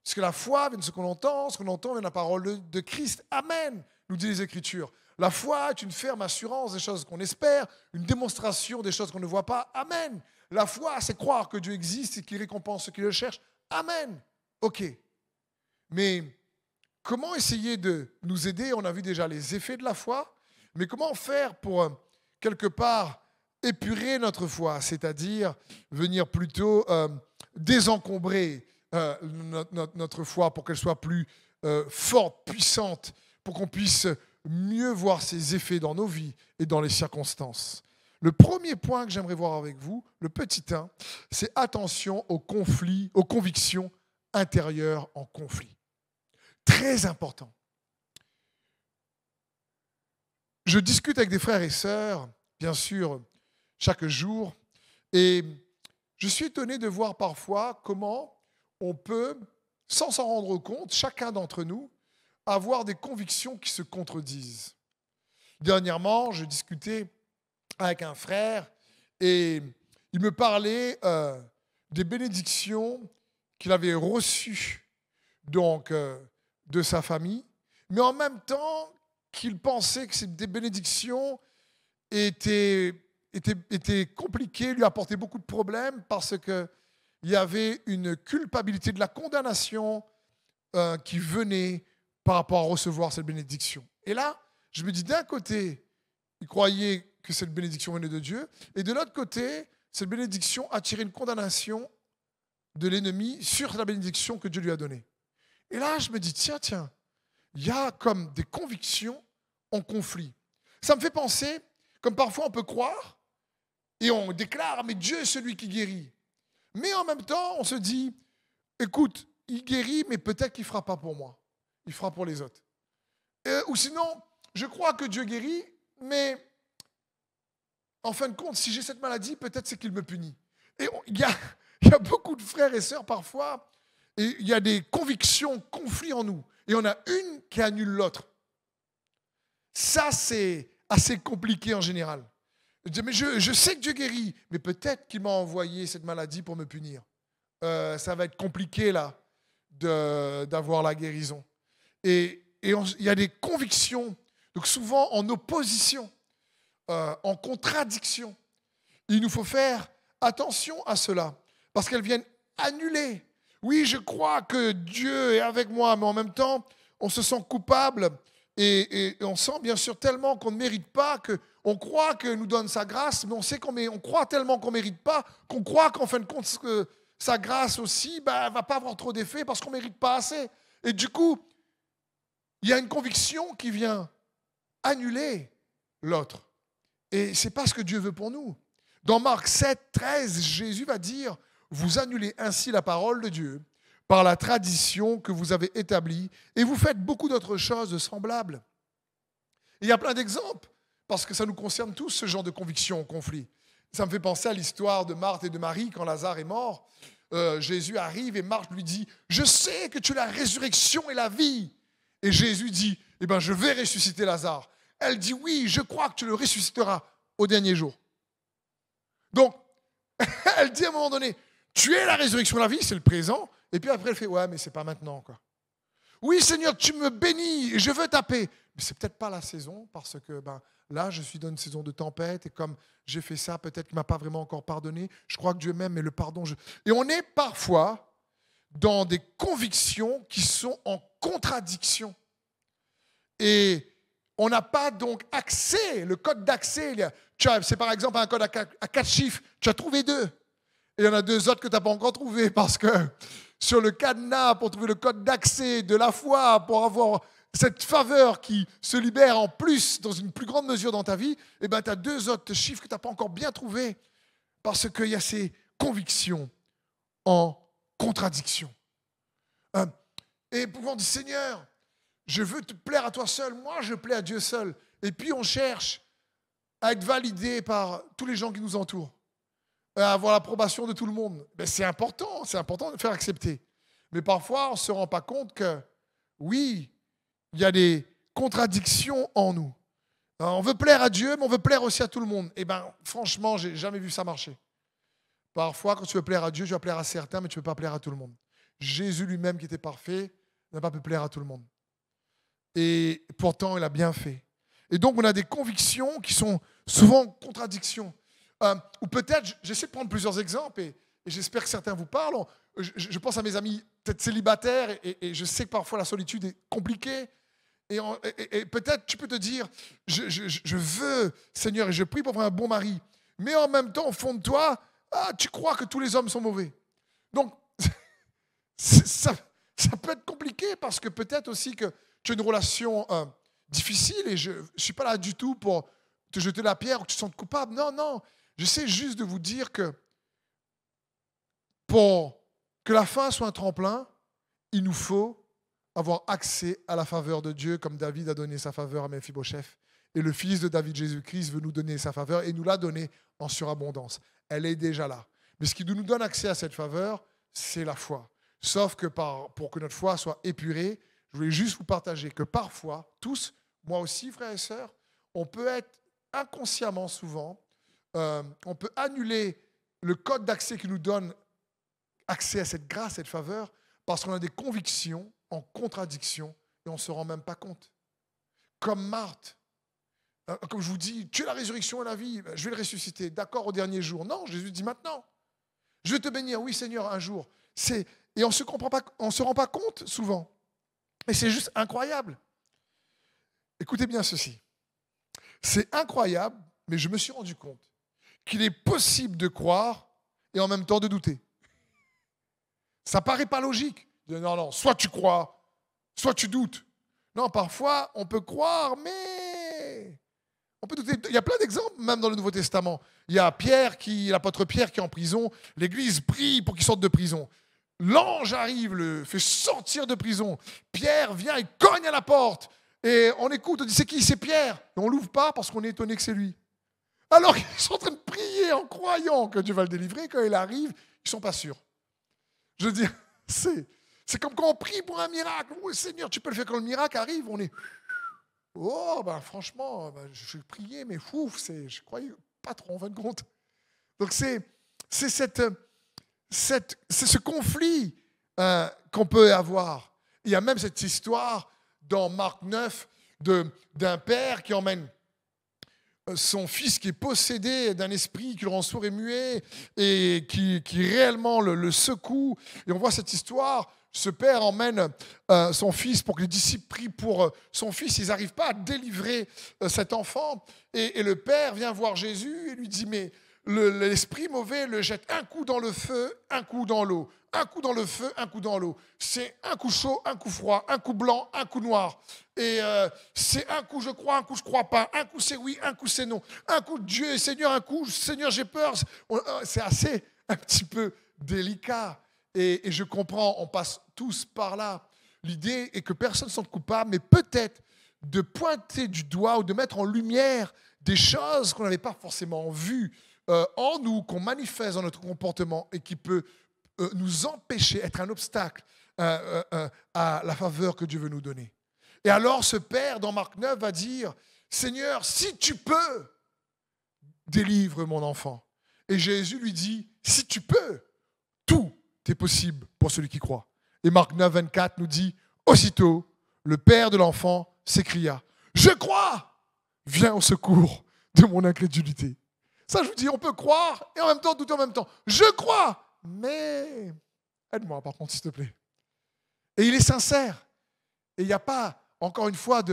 Parce que la foi vient de ce qu'on entend vient de la parole de Christ. Amen, nous dit les Écritures. La foi est une ferme assurance des choses qu'on espère, une démonstration des choses qu'on ne voit pas. Amen. La foi, c'est croire que Dieu existe et qu'il récompense ceux qui le cherchent. Amen. Ok. Mais comment essayer de nous aider? On a vu déjà les effets de la foi, mais comment faire pour, quelque part, épurer notre foi, c'est-à-dire venir plutôt désencombrer notre foi pour qu'elle soit plus forte, puissante, pour qu'on puisse mieux voir ses effets dans nos vies et dans les circonstances. Le premier point que j'aimerais voir avec vous, le petit 1, c'est attention aux conflits, aux convictions intérieures en conflit. Très important. Je discute avec des frères et sœurs, bien sûr, chaque jour, et je suis étonné de voir parfois comment on peut, sans s'en rendre compte, chacun d'entre nous, avoir des convictions qui se contredisent. Dernièrement, je discutais avec un frère et il me parlait des bénédictions qu'il avait reçues donc, de sa famille, mais en même temps qu'il pensait que ces bénédictions étaient compliquées, lui apportaient beaucoup de problèmes parce qu'il y avait une culpabilité de la condamnation qui venait par rapport à recevoir cette bénédiction. Et là, je me dis, d'un côté, il croyait que cette bénédiction venait de Dieu, et de l'autre côté, cette bénédiction attirait une condamnation de l'ennemi sur la bénédiction que Dieu lui a donnée. Et là, je me dis, tiens, il y a comme des convictions en conflit. Ça me fait penser, comme parfois on peut croire, et on déclare, mais Dieu est celui qui guérit. Mais en même temps, on se dit, écoute, il guérit, mais peut-être qu'il ne fera pas pour moi. Il fera pour les autres. Ou sinon, je crois que Dieu guérit, mais en fin de compte, si j'ai cette maladie, peut-être c'est qu'il me punit. Et il y a beaucoup de frères et sœurs parfois, et il y a des convictions, conflits en nous. Et on a une qui annule l'autre. Ça, c'est assez compliqué en général. Mais je sais que Dieu guérit, mais peut-être qu'il m'a envoyé cette maladie pour me punir. Ça va être compliqué là d'avoir la guérison. Et il y a des convictions, donc souvent en opposition, en contradiction. Il nous faut faire attention à cela, parce qu'elles viennent annuler. Oui, je crois que Dieu est avec moi, mais en même temps, on se sent coupable et on sent bien sûr tellement qu'on ne mérite pas, qu'on croit qu'il nous donne sa grâce, mais on croit tellement qu'on ne mérite pas, qu'on croit qu'en fin de compte, que sa grâce aussi ne va pas avoir trop d'effet parce qu'on ne mérite pas assez. Et du coup, il y a une conviction qui vient annuler l'autre. Et ce n'est pas ce que Dieu veut pour nous. Dans Marc 7, 13, Jésus va dire « Vous annulez ainsi la parole de Dieu par la tradition que vous avez établie et vous faites beaucoup d'autres choses semblables. » Il y a plein d'exemples parce que ça nous concerne tous, ce genre de conviction en conflit. Ça me fait penser à l'histoire de Marthe et de Marie quand Lazare est mort. Jésus arrive et Marthe lui dit « Je sais que tu es la résurrection et la vie. » Et Jésus dit « Eh bien, je vais ressusciter Lazare. » Elle dit « Oui, je crois que tu le ressusciteras au dernier jour. » Donc, elle dit à un moment donné « Tu es la résurrection et la vie, c'est le présent. » Et puis après, elle fait « Ouais, mais c'est pas maintenant encore. » « Oui, Seigneur, tu me bénis et je veux ta paix. » Mais c'est peut-être pas la saison parce que là, je suis dans une saison de tempête et comme j'ai fait ça, peut-être qu'il ne m'a pas vraiment encore pardonné. Je crois que Dieu m'aime, mais le pardon... Et on est parfois dans des convictions qui sont en contradiction. Et on n'a pas donc accès, le code d'accès. C'est par exemple un code à 4 chiffres, tu as trouvé 2. Et il y en a 2 autres que tu n'as pas encore trouvé parce que sur le cadenas, pour trouver le code d'accès de la foi, pour avoir cette faveur qui se libère en plus, dans une plus grande mesure dans ta vie, tu as 2 autres chiffres que tu n'as pas encore bien trouvés parce qu'il y a ces convictions en contradiction. Et pouvant dire, Seigneur, je veux te plaire à toi seul, moi je plais à Dieu seul. Et puis on cherche à être validé par tous les gens qui nous entourent, à avoir l'approbation de tout le monde. C'est important de faire accepter. Mais parfois on ne se rend pas compte que, oui, il y a des contradictions en nous. On veut plaire à Dieu, mais on veut plaire aussi à tout le monde. Eh bien, franchement, je n'ai jamais vu ça marcher. Parfois, quand tu veux plaire à Dieu, tu vas plaire à certains, mais tu ne peux pas plaire à tout le monde. Jésus lui-même, qui était parfait, n'a pas pu plaire à tout le monde. Et pourtant, il a bien fait. Et donc, on a des convictions qui sont souvent en contradiction. Ou peut-être, j'essaie de prendre plusieurs exemples, et j'espère que certains vous parlent. Je pense à mes amis peut-être célibataires, et je sais que parfois la solitude est compliquée. Et peut-être tu peux te dire, je veux, Seigneur, et je prie pour avoir un bon mari. Mais en même temps, au fond de toi, tu crois que tous les hommes sont mauvais. Donc, ça peut être compliqué parce que peut-être aussi que tu as une relation difficile et je ne suis pas là du tout pour te jeter la pierre ou que tu te sentes coupable. Non, non. J'essaie juste de vous dire que pour que la fin soit un tremplin, il nous faut avoir accès à la faveur de Dieu comme David a donné sa faveur à Méphibosheth. Et le fils de David, Jésus-Christ, veut nous donner sa faveur et nous l'a donnée en surabondance. Elle est déjà là. Mais ce qui nous donne accès à cette faveur, c'est la foi. Sauf que pour que notre foi soit épurée, je voulais juste vous partager que parfois, tous, moi aussi, frères et sœurs, on peut être inconsciemment souvent, on peut annuler le code d'accès qui nous donne accès à cette grâce, cette faveur, parce qu'on a des convictions en contradiction et on ne se rend même pas compte. Comme Marthe, comme je vous dis, tu es la résurrection et la vie, je vais le ressusciter, d'accord, au dernier jour. Non, Jésus dit maintenant. Je vais te bénir, oui Seigneur, un jour. Et on ne se rend pas compte souvent. Et c'est juste incroyable. Écoutez bien ceci. C'est incroyable, mais je me suis rendu compte qu'il est possible de croire et en même temps de douter. Ça paraît pas logique. Non, non, soit tu crois, soit tu doutes. Non, parfois, on peut croire, mais on peut douter. Il y a plein d'exemples, même dans le Nouveau Testament. Il y a l'apôtre Pierre qui est en prison. L'Église prie pour qu'il sorte de prison. L'ange arrive, le fait sortir de prison. Pierre vient, il cogne à la porte. Et on écoute, on dit c'est qui? C'est Pierre. Et on ne l'ouvre pas parce qu'on est étonné que c'est lui. Alors ils sont en train de prier en croyant que Dieu va le délivrer. Quand il arrive, ils ne sont pas sûrs. Je veux dire, c'est comme quand on prie pour un miracle. Oh, Seigneur, tu peux le faire quand le miracle arrive. On est, oh, ben franchement, je vais prier, mais je croyais pas trop en fin de compte. Donc c'est ce conflit qu'on peut avoir. Il y a même cette histoire dans Marc 9 d'un père qui emmène son fils qui est possédé d'un esprit qui le rend sourd et muet et qui réellement le secoue. Et on voit cette histoire. Ce père emmène son fils pour que les disciples prient pour son fils. Ils n'arrivent pas à délivrer cet enfant. Et le père vient voir Jésus et lui dit, mais l'esprit mauvais le jette un coup dans le feu, un coup dans l'eau. Un coup dans le feu, un coup dans l'eau. C'est un coup chaud, un coup froid, un coup blanc, un coup noir. Et c'est un coup je crois, un coup je crois pas. Un coup c'est oui, un coup c'est non. Un coup Dieu, Seigneur, un coup Seigneur, j'ai peur. C'est assez un petit peu délicat. Et je comprends, on passe tous par là. L'idée est que personne ne se sente coupable, mais peut-être de pointer du doigt ou de mettre en lumière des choses qu'on n'avait pas forcément vues en nous, qu'on manifeste dans notre comportement et qui peut nous empêcher, être un obstacle à la faveur que Dieu veut nous donner. Et alors ce père dans Marc 9 va dire, Seigneur, si tu peux, délivre mon enfant. Et Jésus lui dit, si tu peux, tout est possible pour celui qui croit. Et Marc 9, 24 nous dit, aussitôt, le père de l'enfant s'écria, je crois, viens au secours de mon incrédulité. Ça, je vous dis, on peut croire et en même temps douter en même temps. Je crois, mais aide-moi par contre, s'il te plaît. Et il est sincère. Et il n'y a pas, encore une fois,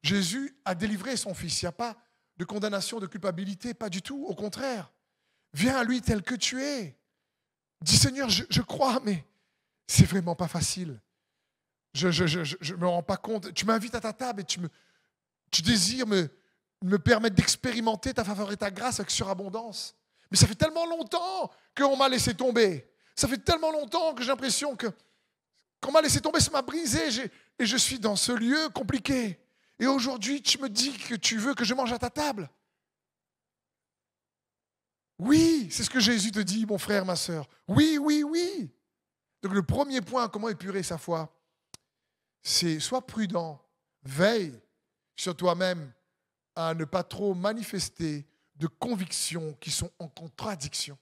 Jésus a délivré son fils. Il n'y a pas de condamnation, de culpabilité, pas du tout. Au contraire, viens à lui tel que tu es. Dis Seigneur, je crois, mais c'est vraiment pas facile. Je me rends pas compte. Tu m'invites à ta table et tu désires me permettre d'expérimenter ta faveur et ta grâce avec surabondance. Mais ça fait tellement longtemps qu'on m'a laissé tomber. Ça fait tellement longtemps que j'ai l'impression qu'on m'a laissé tomber, ça m'a brisé. Et je suis dans ce lieu compliqué. Et aujourd'hui, tu me dis que tu veux que je mange à ta table. Oui, c'est ce que Jésus te dit, mon frère, ma sœur. Oui, oui, oui. Donc le premier point, comment épurer sa foi, c'est sois prudent, veille sur toi-même à ne pas trop manifester de convictions qui sont en contradiction.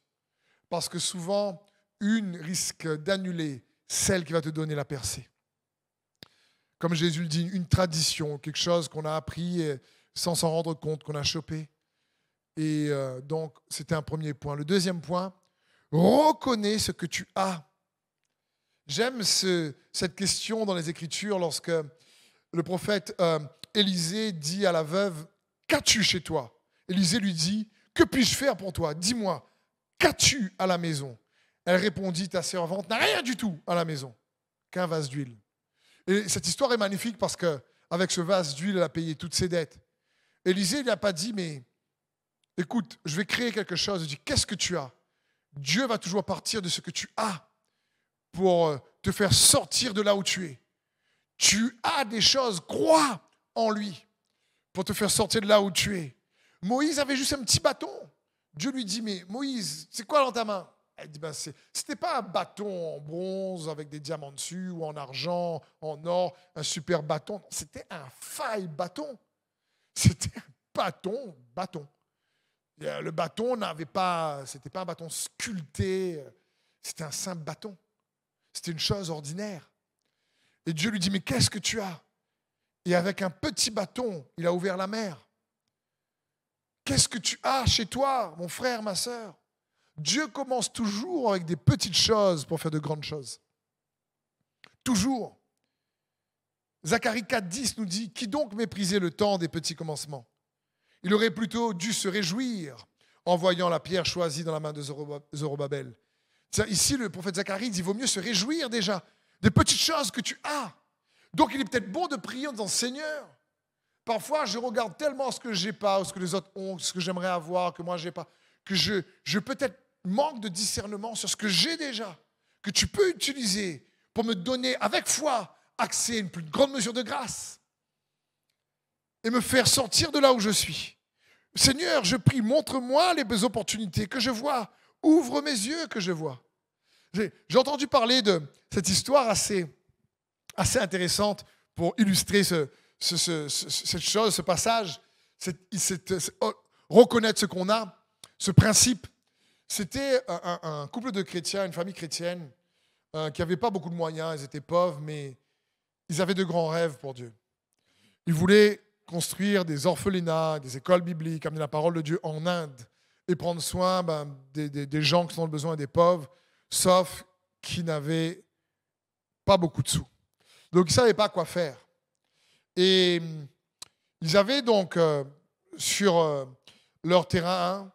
Parce que souvent, une risque d'annuler celle qui va te donner la percée. Comme Jésus le dit, une tradition, quelque chose qu'on a appris sans s'en rendre compte, qu'on a chopé. Et donc, c'était un premier point. Le deuxième point, reconnais ce que tu as. J'aime cette question dans les Écritures lorsque le prophète Élisée dit à la veuve, « Qu'as-tu chez toi ?» Élisée lui dit, « Que puis-je faire pour toi? Dis-moi, qu'as-tu à la maison ?» Elle répondit, « Ta servante n'a rien du tout à la maison, qu'un vase d'huile. » Et cette histoire est magnifique parce qu'avec ce vase d'huile, elle a payé toutes ses dettes. Élisée n'a pas dit, « Mais écoute, je vais créer quelque chose. » Il dit, « Qu'est-ce que tu as ?» Dieu va toujours partir de ce que tu as pour te faire sortir de là où tu es. Tu as des choses, crois en lui pour te faire sortir de là où tu es. Moïse avait juste un petit bâton. Dieu lui dit, mais Moïse, c'est quoi dans ta main? Elle dit, c'était pas un bâton en bronze avec des diamants dessus ou en argent, en or, un super bâton. C'était un faille bâton. C'était un bâton. Le bâton c'était pas un bâton sculpté, c'était un simple bâton. C'était une chose ordinaire. Et Dieu lui dit, mais qu'est-ce que tu as? Et avec un petit bâton, il a ouvert la mer. Qu'est-ce que tu as chez toi, mon frère, ma sœur? Dieu commence toujours avec des petites choses pour faire de grandes choses. Toujours. Zacharie 4,10 nous dit, qui donc méprisait le temps des petits commencements? Il aurait plutôt dû se réjouir en voyant la pierre choisie dans la main de Zorobabel. Ici, le prophète Zacharie dit, il vaut mieux se réjouir déjà des petites choses que tu as. Donc, il est peut-être bon de prier en disant, Seigneur, parfois, je regarde tellement ce que je n'ai pas, ou ce que les autres ont, ce que j'aimerais avoir, que moi, je n'ai pas, que je peut-être manque de discernement sur ce que j'ai déjà, que tu peux utiliser pour me donner, avec foi, accès à une plus grande mesure de grâce et me faire sortir de là où je suis. Seigneur, je prie, montre-moi les opportunités que je vois. Ouvre mes yeux que je vois. J'ai entendu parler de cette histoire assez intéressante pour illustrer cette chose, ce passage, reconnaître ce qu'on a, ce principe. C'était un couple de chrétiens, une famille chrétienne qui n'avait pas beaucoup de moyens, ils étaient pauvres, mais ils avaient de grands rêves pour Dieu. Ils voulaient construire des orphelinats, des écoles bibliques, amener la parole de Dieu en Inde et prendre soin des gens qui sont dans le besoin, des pauvres, sauf qui n'avaient pas beaucoup de sous. Donc, ils ne savaient pas quoi faire. Et ils avaient donc sur leur terrain,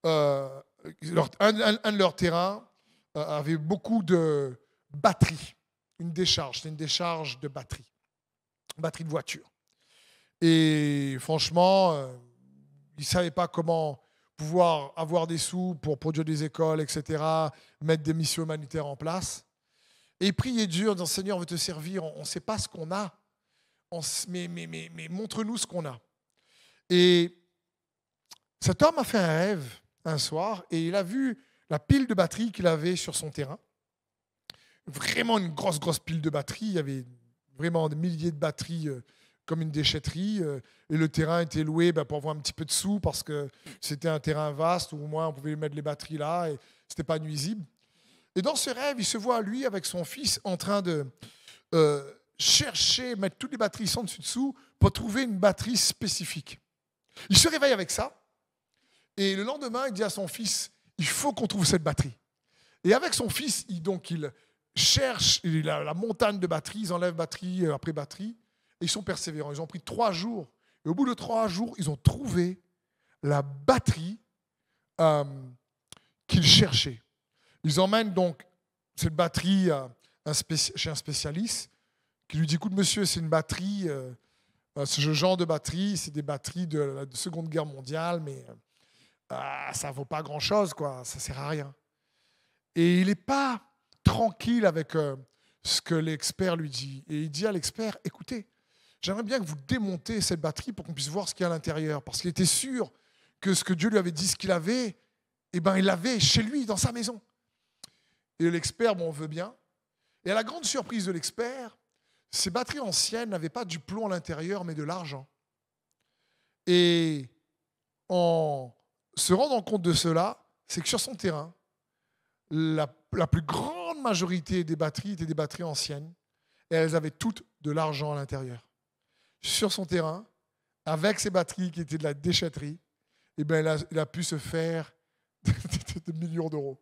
un de leurs terrains avait beaucoup de batteries, une décharge, c'est une décharge de batterie de voiture. Et franchement, ils ne savaient pas comment pouvoir avoir des sous pour produire des écoles, etc., mettre des missions humanitaires en place. Et ils priaient Dieu en disant, Seigneur, on veut te servir, on ne sait pas ce qu'on a, mais montre-nous ce qu'on a. Et cet homme a fait un rêve un soir et il a vu la pile de batterie qu'il avait sur son terrain. Vraiment une grosse pile de batterie. Il y avait vraiment des milliers de batteries comme une déchetterie. Et le terrain était loué pour avoir un petit peu de sous parce que c'était un terrain vaste où au moins on pouvait mettre les batteries là et ce n'était pas nuisible. Et dans ce rêve, il se voit, lui, avec son fils, en train de chercher, mettre toutes les batteries sans dessus-dessous pour trouver une batterie spécifique. Il se réveille avec ça. Et le lendemain, il dit à son fils, il faut qu'on trouve cette batterie. Et avec son fils, il cherche la montagne de batteries, ils enlèvent batterie après batterie, et ils sont persévérants. Ils ont pris 3 jours. Et au bout de 3 jours, ils ont trouvé la batterie qu'ils cherchaient. Ils emmènent donc cette batterie chez un spécialiste qui lui dit, écoute monsieur, c'est une batterie, ce genre de batterie, c'est des batteries de la Seconde Guerre mondiale, mais ça ne vaut pas grand-chose, quoi, ça ne sert à rien. Et il n'est pas tranquille avec ce que l'expert lui dit. Et il dit à l'expert, écoutez, j'aimerais bien que vous démontez cette batterie pour qu'on puisse voir ce qu'il y a à l'intérieur. Parce qu'il était sûr que ce que Dieu lui avait dit, ce qu'il avait, il l'avait chez lui, dans sa maison. Et l'expert, on veut bien. Et à la grande surprise de l'expert, ces batteries anciennes n'avaient pas du plomb à l'intérieur, mais de l'argent. Et en se rendant compte de cela, c'est que sur son terrain, la plus grande majorité des batteries étaient des batteries anciennes et elles avaient toutes de l'argent à l'intérieur. Sur son terrain, avec ces batteries qui étaient de la déchetterie, eh bien, il a pu se faire des millions d'euros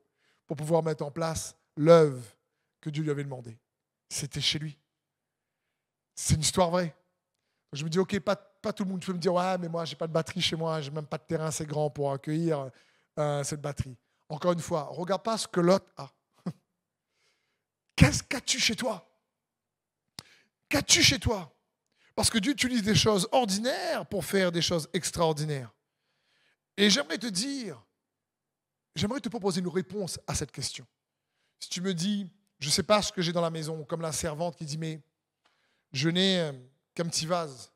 pour pouvoir mettre en place l'œuvre que Dieu lui avait demandé. C'était chez lui. C'est une histoire vraie. Je me dis, ok, pas tout le monde peut me dire, ouais, mais moi, j'ai pas de batterie chez moi, j'ai même pas de terrain assez grand pour accueillir cette batterie. Encore une fois, regarde pas ce que l'autre a. Qu'as-tu chez toi? Qu'as-tu chez toi? Parce que Dieu utilise des choses ordinaires pour faire des choses extraordinaires. Et j'aimerais te proposer une réponse à cette question. Si tu me dis, je ne sais pas ce que j'ai dans la maison, comme la servante qui dit, mais je n'ai qu'un petit vase.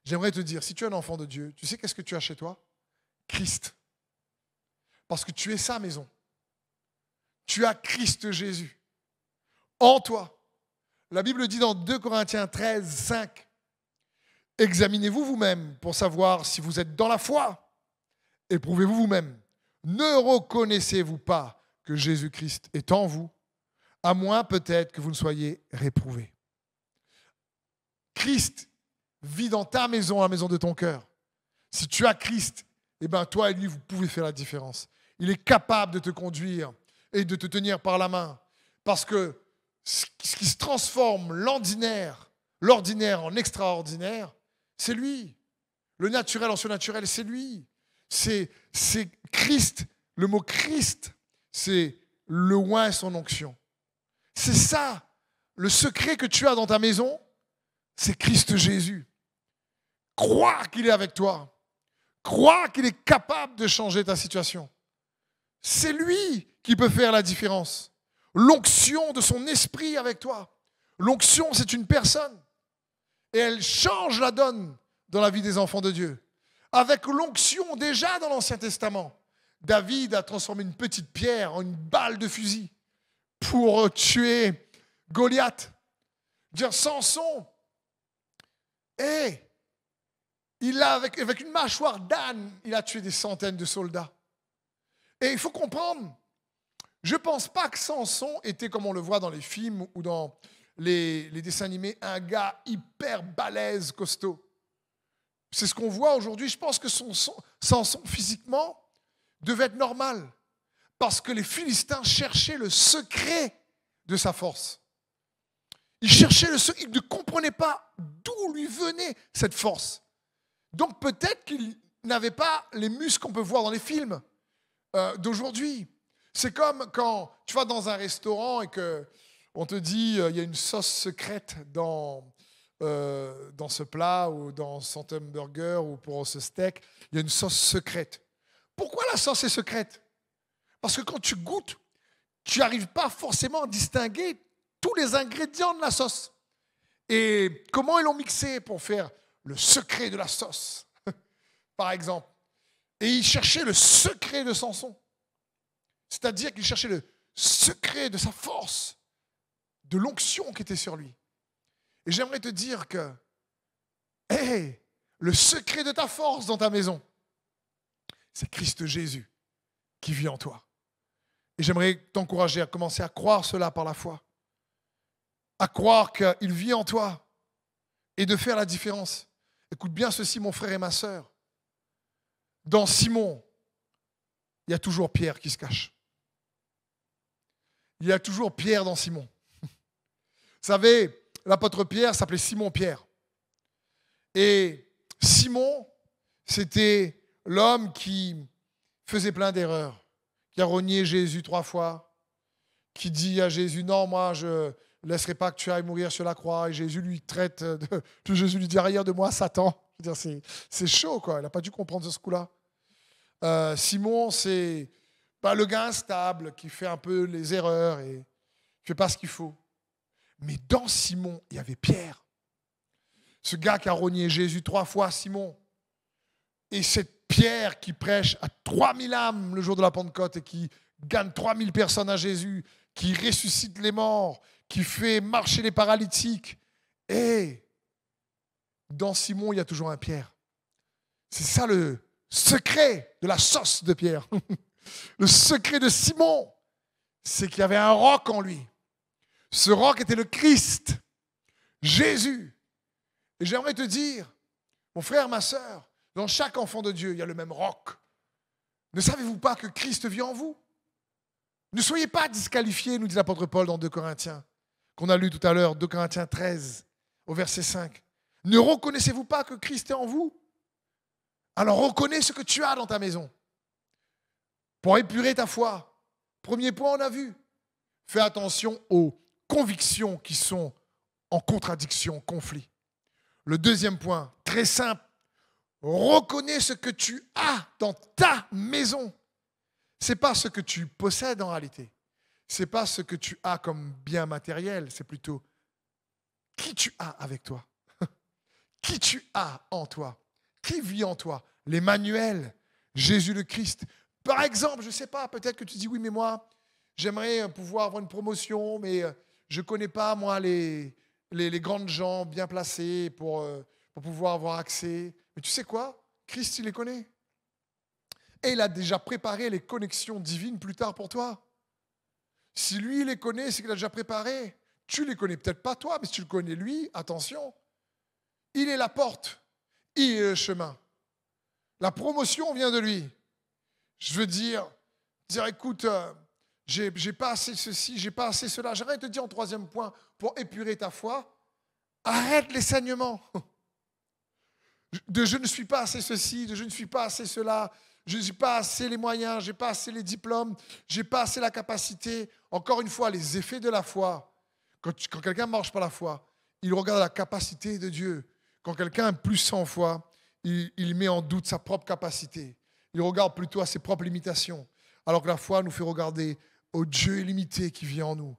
J'aimerais te dire, si tu es un enfant de Dieu, tu sais qu'est-ce que tu as chez toi? Christ. Parce que tu es sa maison. Tu as Christ Jésus en toi. La Bible dit dans 2 Corinthiens 13, 5, examinez-vous vous-même pour savoir si vous êtes dans la foi. Éprouvez-vous vous-même. Ne reconnaissez-vous pas que Jésus-Christ est en vous, à moins peut-être que vous ne soyez réprouvés. Christ vit dans ta maison, la maison de ton cœur. Si tu as Christ, eh bien toi et lui, vous pouvez faire la différence. Il est capable de te conduire et de te tenir par la main. Parce que ce qui se transforme l'ordinaire en extraordinaire, c'est lui. Le naturel en surnaturel, c'est lui. C'est Christ. Le mot Christ, c'est le oint et son onction. C'est ça. Le secret que tu as dans ta maison, c'est Christ Jésus. Crois qu'il est avec toi. Crois qu'il est capable de changer ta situation. C'est lui qui peut faire la différence. L'onction de son esprit avec toi. L'onction, c'est une personne. Et elle change la donne dans la vie des enfants de Dieu. Avec l'onction, déjà dans l'Ancien Testament, David a transformé une petite pierre en une balle de fusil pour tuer Goliath. Dire Samson, il a avec une mâchoire d'âne, il a tué des centaines de soldats. Et il faut comprendre, je ne pense pas que Samson était, comme on le voit dans les films ou dans les dessins animés, un gars hyper balèze, costaud. C'est ce qu'on voit aujourd'hui. Je pense que Samson, physiquement, devait être normal. Parce que les Philistins cherchaient le secret de sa force. Ils cherchaient le secret. Ils ne comprenaient pas d'où lui venait cette force. Donc peut-être qu'il n'avait pas les muscles qu'on peut voir dans les films d'aujourd'hui. C'est comme quand tu vas dans un restaurant et qu'on te dit il y a une sauce secrète dans ce plat ou dans son hamburger ou pour ce steak, il y a une sauce secrète. Pourquoi la sauce est secrète? Parce que quand tu goûtes, tu n'arrives pas forcément à distinguer tous les ingrédients de la sauce. Et comment ils l'ont mixé pour faire le secret de la sauce, par exemple. Et il cherchait le secret de Samson. C'est-à-dire qu'il cherchait le secret de sa force, de l'onction qui était sur lui. Et j'aimerais te dire que, le secret de ta force dans ta maison, c'est Christ Jésus qui vit en toi. Et j'aimerais t'encourager à commencer à croire cela par la foi. À croire qu'il vit en toi et de faire la différence. Écoute bien ceci, mon frère et ma sœur. Dans Simon, il y a toujours Pierre qui se cache. Il y a toujours Pierre dans Simon. Vous savez, l'apôtre Pierre s'appelait Simon-Pierre. Et Simon, c'était l'homme qui faisait plein d'erreurs, qui a renié Jésus 3 fois, qui dit à Jésus, non, moi, je ne laisserai pas que tu ailles mourir sur la croix. Et Jésus lui Jésus lui dit, arrière de moi, Satan. Je veux dire, c'est chaud, quoi. Il n'a pas dû comprendre ce coup-là. Simon, c'est le gars instable qui fait un peu les erreurs et qui ne fait pas ce qu'il faut. Mais dans Simon, il y avait Pierre. Ce gars qui a renié Jésus 3 fois, Simon. Et cette Pierre qui prêche à 3000 âmes le jour de la Pentecôte et qui gagne 3000 personnes à Jésus, qui ressuscite les morts, qui fait marcher les paralytiques. Et dans Simon, il y a toujours un Pierre. C'est ça le secret de la sauce de Pierre. Le secret de Simon, c'est qu'il y avait un roc en lui. Ce roc était le Christ, Jésus. Et j'aimerais te dire, mon frère, ma sœur, dans chaque enfant de Dieu, il y a le même roc. Ne savez-vous pas que Christ vit en vous? Ne soyez pas disqualifiés, nous dit l'apôtre Paul dans 2 Corinthiens, qu'on a lu tout à l'heure, 2 Corinthiens 13, au verset 5. Ne reconnaissez-vous pas que Christ est en vous? Alors reconnais ce que tu as dans ta maison pour épurer ta foi. Premier point, on a vu. Fais attention aux convictions qui sont en contradiction, conflit. Le deuxième point, très simple. Reconnais ce que tu as dans ta maison. Ce n'est pas ce que tu possèdes en réalité. Ce n'est pas ce que tu as comme bien matériel. C'est plutôt qui tu as avec toi. Qui tu as en toi. Qui vit en toi. L'Emmanuel, Jésus le Christ. Par exemple, je ne sais pas, peut-être que tu dis oui, mais moi, j'aimerais pouvoir avoir une promotion, mais je ne connais pas, moi, les grandes gens bien placés pour pouvoir avoir accès. Mais tu sais quoi? Christ, il les connaît. Et il a déjà préparé les connexions divines plus tard pour toi. Si lui, il les connaît, c'est qu'il a déjà préparé. Tu les connais peut-être pas toi, mais si tu le connais lui, attention. Il est la porte. Il est le chemin. La promotion vient de lui. Je veux dire écoute, j'ai pas assez ceci, j'ai pas assez cela. J'aimerais te dire en troisième point, pour épurer ta foi, arrête les saignements. De je ne suis pas assez ceci, de je ne suis pas assez cela, je n'ai pas assez les moyens, je n'ai pas assez les diplômes, je n'ai pas assez la capacité. Encore une fois, les effets de la foi. Quand quelqu'un marche par la foi, il regarde la capacité de Dieu. Quand quelqu'un est plus sans foi, il met en doute sa propre capacité. Il regarde plutôt à ses propres limitations. Alors que la foi nous fait regarder au Dieu illimité qui vit en nous.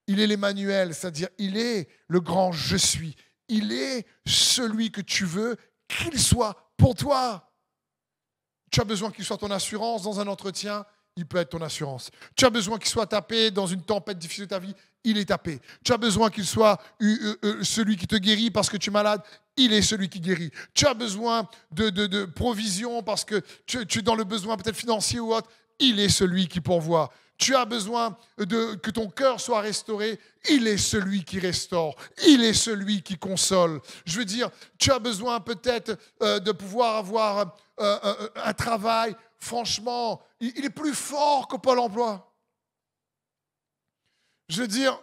Il est l'Emmanuel, c'est-à-dire il est le grand je suis. Il est celui que tu veux qu'il soit pour toi. Tu as besoin qu'il soit ton assurance dans un entretien, il peut être ton assurance. Tu as besoin qu'il soit tapé dans une tempête difficile de ta vie, il est tapé. Tu as besoin qu'il soit celui qui te guérit parce que tu es malade, il est celui qui guérit. Tu as besoin de provision parce que tu es dans le besoin peut-être financier ou autre, il est celui qui pourvoit. Tu as besoin que ton cœur soit restauré, il est celui qui restaure, il est celui qui console. Je veux dire, tu as besoin peut-être de pouvoir avoir un travail, franchement, il est plus fort que Pôle emploi. Je veux dire,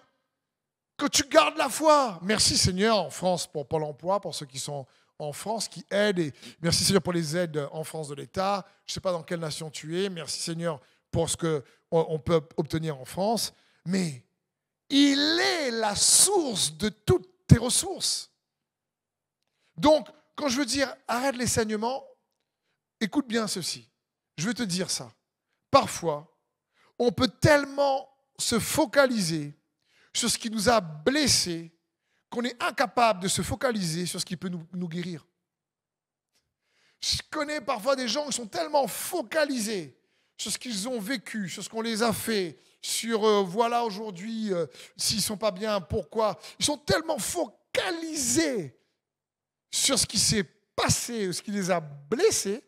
que tu gardes la foi. Merci Seigneur en France pour Pôle emploi, pour ceux qui sont en France, qui aident. Et merci Seigneur pour les aides en France de l'État. Je ne sais pas dans quelle nation tu es. Merci Seigneur pour ce qu'on peut obtenir en France. Mais il est la source de toutes tes ressources. Donc, quand je veux dire arrête les saignements, écoute bien ceci. Je veux te dire ça. Parfois, on peut tellement se focaliser sur ce qui nous a blessés qu'on est incapable de se focaliser sur ce qui peut nous guérir. Je connais parfois des gens qui sont tellement focalisés sur ce qu'ils ont vécu, sur ce qu'on les a fait, sur voilà aujourd'hui, s'ils ne sont pas bien, pourquoi. Ils sont tellement focalisés sur ce qui s'est passé, ce qui les a blessés,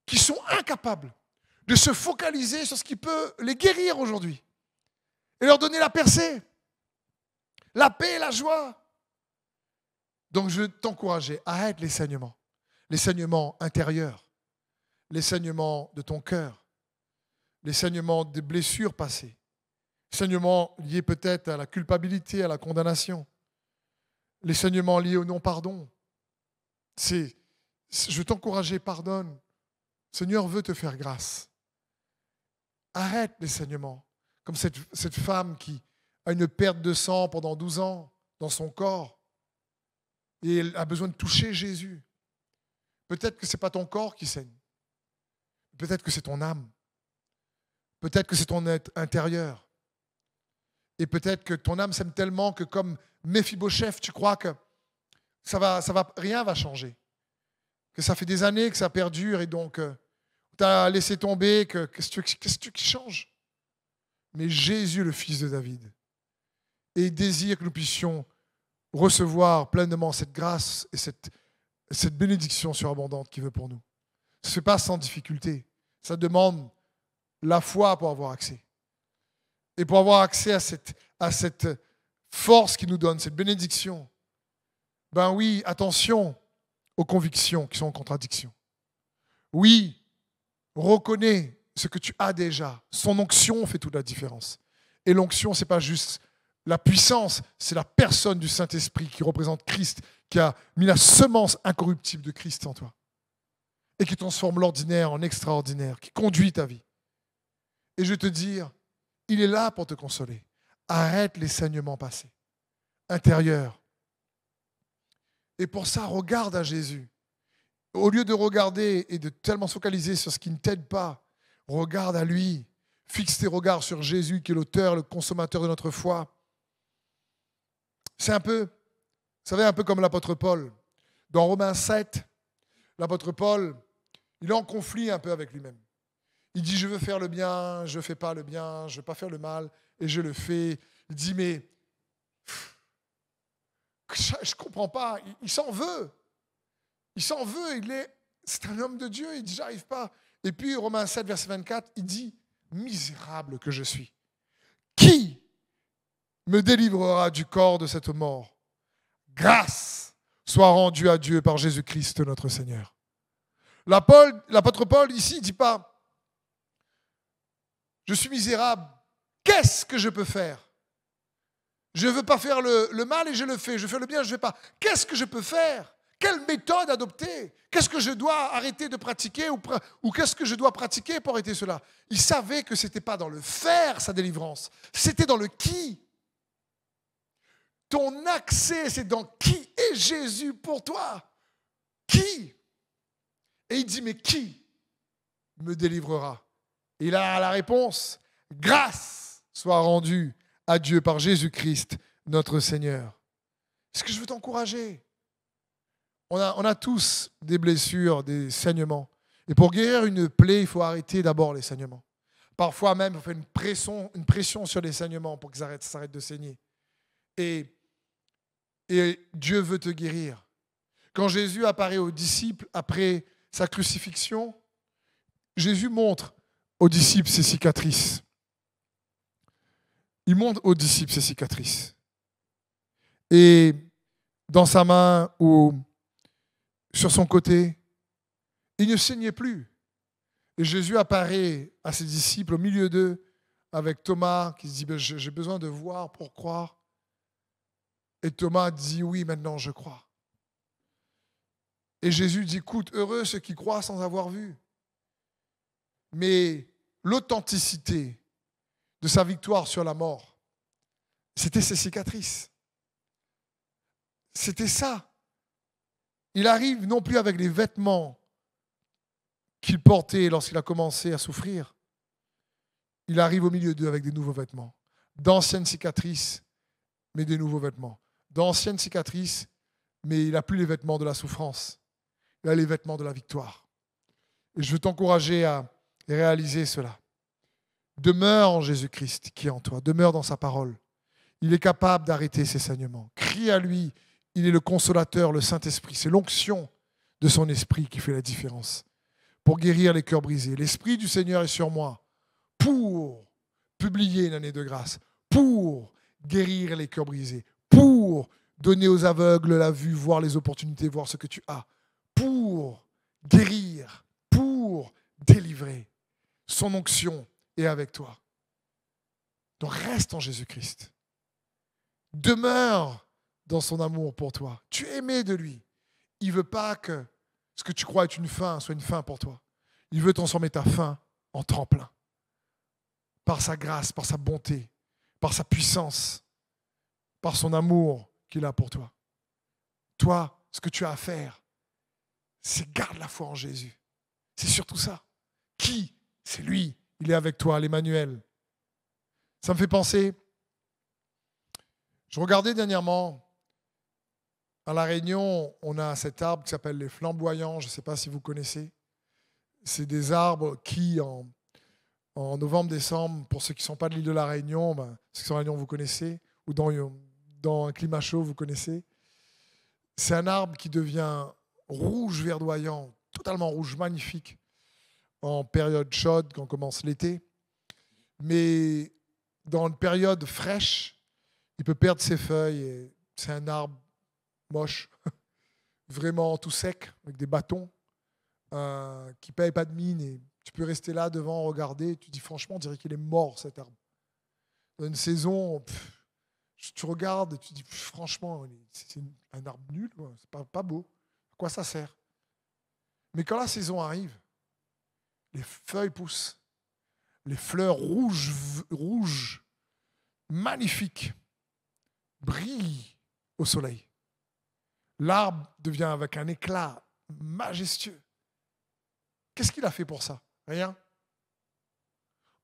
qu'ils sont incapables de se focaliser sur ce qui peut les guérir aujourd'hui et leur donner la percée, la paix et la joie. Donc je veux t'encourager, arrête les saignements intérieurs, les saignements de ton cœur, les saignements des blessures passées, les saignements liés peut-être à la culpabilité, à la condamnation, les saignements liés au non-pardon. Je veux t'encourager, pardonne. Le Seigneur veut te faire grâce. Arrête les saignements. Comme cette femme qui a une perte de sang pendant 12 ans dans son corps et elle a besoin de toucher Jésus. Peut-être que ce n'est pas ton corps qui saigne. Peut-être que c'est ton âme. Peut-être que c'est ton être intérieur. Et peut-être que ton âme s'aime tellement que comme Méphibosheth, tu crois que rien va changer. Que ça fait des années que ça perdure et donc tu as laissé tomber, qu'est-ce que tu changes? Mais Jésus, le Fils de David, et désire que nous puissions recevoir pleinement cette grâce et cette cette bénédiction surabondante qu'il veut pour nous. Ça ne se fait pas sans difficulté. Ça demande la foi pour avoir accès. Et pour avoir accès à cette force qu'il nous donne, cette bénédiction, ben oui, attention aux convictions qui sont en contradiction. Oui, reconnais ce que tu as déjà. Son onction fait toute la différence. Et l'onction, ce n'est pas juste la puissance, c'est la personne du Saint-Esprit qui représente Christ, qui a mis la semence incorruptible de Christ en toi et qui transforme l'ordinaire en extraordinaire, qui conduit ta vie. Et je vais te dire, il est là pour te consoler. Arrête les saignements passés, intérieurs. Et pour ça, regarde à Jésus. Au lieu de regarder et de tellement se focaliser sur ce qui ne t'aide pas, regarde à lui. Fixe tes regards sur Jésus qui est l'auteur, le consommateur de notre foi. C'est un peu, vous savez, un peu comme l'apôtre Paul. Dans Romains 7, l'apôtre Paul, il est en conflit un peu avec lui-même. Il dit, je veux faire le bien, je ne fais pas le bien, je ne veux pas faire le mal, et je le fais. Il dit, mais je ne comprends pas, il s'en veut. Il s'en veut, c'est un homme de Dieu, il dit, j'arrive pas. Et puis, Romains 7, verset 24, il dit, misérable que je suis. Qui me délivrera du corps de cette mort? Grâce soit rendue à Dieu par Jésus-Christ notre Seigneur. L'apôtre Paul, ici, ne dit pas, je suis misérable, qu'est-ce que je peux faire? Je ne veux pas faire le mal et je le fais. Je fais le bien, je ne fais pas. Qu'est-ce que je peux faire? Quelle méthode adopter? Qu'est-ce que je dois arrêter de pratiquer ou qu'est-ce que je dois pratiquer pour arrêter cela? Il savait que ce n'était pas dans le faire, sa délivrance. C'était dans le qui. Ton accès, c'est dans qui est Jésus pour toi? Qui? Et il dit, mais qui me délivrera? Et il a la réponse. Grâce soit rendue à Dieu par Jésus-Christ, notre Seigneur. Est-ce que je veux t'encourager? On a tous des blessures, des saignements. Et pour guérir une plaie, il faut arrêter d'abord les saignements. Parfois même, on fait une pression sur les saignements pour qu'ils s'arrêtent de saigner. Et Dieu veut te guérir. Quand Jésus apparaît aux disciples après sa crucifixion, Jésus montre aux disciples ses cicatrices. Il montre aux disciples ses cicatrices. Et dans sa main ou sur son côté, il ne saignait plus. Et Jésus apparaît à ses disciples au milieu d'eux avec Thomas qui se dit, j'ai besoin de voir pour croire. Et Thomas dit, oui, maintenant je crois. Et Jésus dit, écoute, heureux ceux qui croient sans avoir vu. Mais l'authenticité de sa victoire sur la mort, c'était ses cicatrices. C'était ça. Il arrive non plus avec les vêtements qu'il portait lorsqu'il a commencé à souffrir. Il arrive au milieu d'eux avec des nouveaux vêtements. D'anciennes cicatrices, mais des nouveaux vêtements. D'anciennes cicatrices, mais il n'a plus les vêtements de la souffrance. Il a les vêtements de la victoire. Et je veux t'encourager à réaliser cela. Demeure en Jésus-Christ qui est en toi. Demeure dans sa parole. Il est capable d'arrêter ses saignements. Crie à lui. Il est le consolateur, le Saint-Esprit. C'est l'onction de son esprit qui fait la différence. Pour guérir les cœurs brisés. L'Esprit du Seigneur est sur moi pour publier une année de grâce. Pour guérir les cœurs brisés. Pour donner aux aveugles la vue, voir les opportunités, voir ce que tu as. Pour guérir. Pour délivrer. Son onction est avec toi. Donc reste en Jésus-Christ. Demeure dans son amour pour toi. Tu es aimé de lui. Il ne veut pas que ce que tu crois être une fin soit une fin pour toi. Il veut transformer ta fin en tremplin. Par sa grâce, par sa bonté, par sa puissance, par son amour qu'il a pour toi. Toi, ce que tu as à faire, c'est garde la foi en Jésus. C'est surtout ça. Qui? C'est lui. Il est avec toi, l'Emmanuel. Ça me fait penser, je regardais dernièrement, à La Réunion, on a cet arbre qui s'appelle les flamboyants, je ne sais pas si vous connaissez. C'est des arbres qui, en novembre-décembre, pour ceux qui ne sont pas de l'île de La Réunion, ceux qui sont à La Réunion, vous connaissez, ou dans un climat chaud, vous connaissez. C'est un arbre qui devient rouge verdoyant, totalement rouge, magnifique, en période chaude quand commence l'été. Mais dans une période fraîche, il peut perdre ses feuilles. Et c'est un arbre moche, vraiment tout sec, avec des bâtons, qui ne paye pas de mine. Et tu peux rester là devant, regarder. Tu dis franchement, on dirait qu'il est mort cet arbre. Dans une saison, tu regardes et tu dis franchement, c'est un arbre nul, c'est pas beau. À quoi ça sert? Mais quand la saison arrive, les feuilles poussent, les fleurs rouges, magnifiques, brillent au soleil. L'arbre devient avec un éclat majestueux. Qu'est-ce qu'il a fait pour ça? Rien.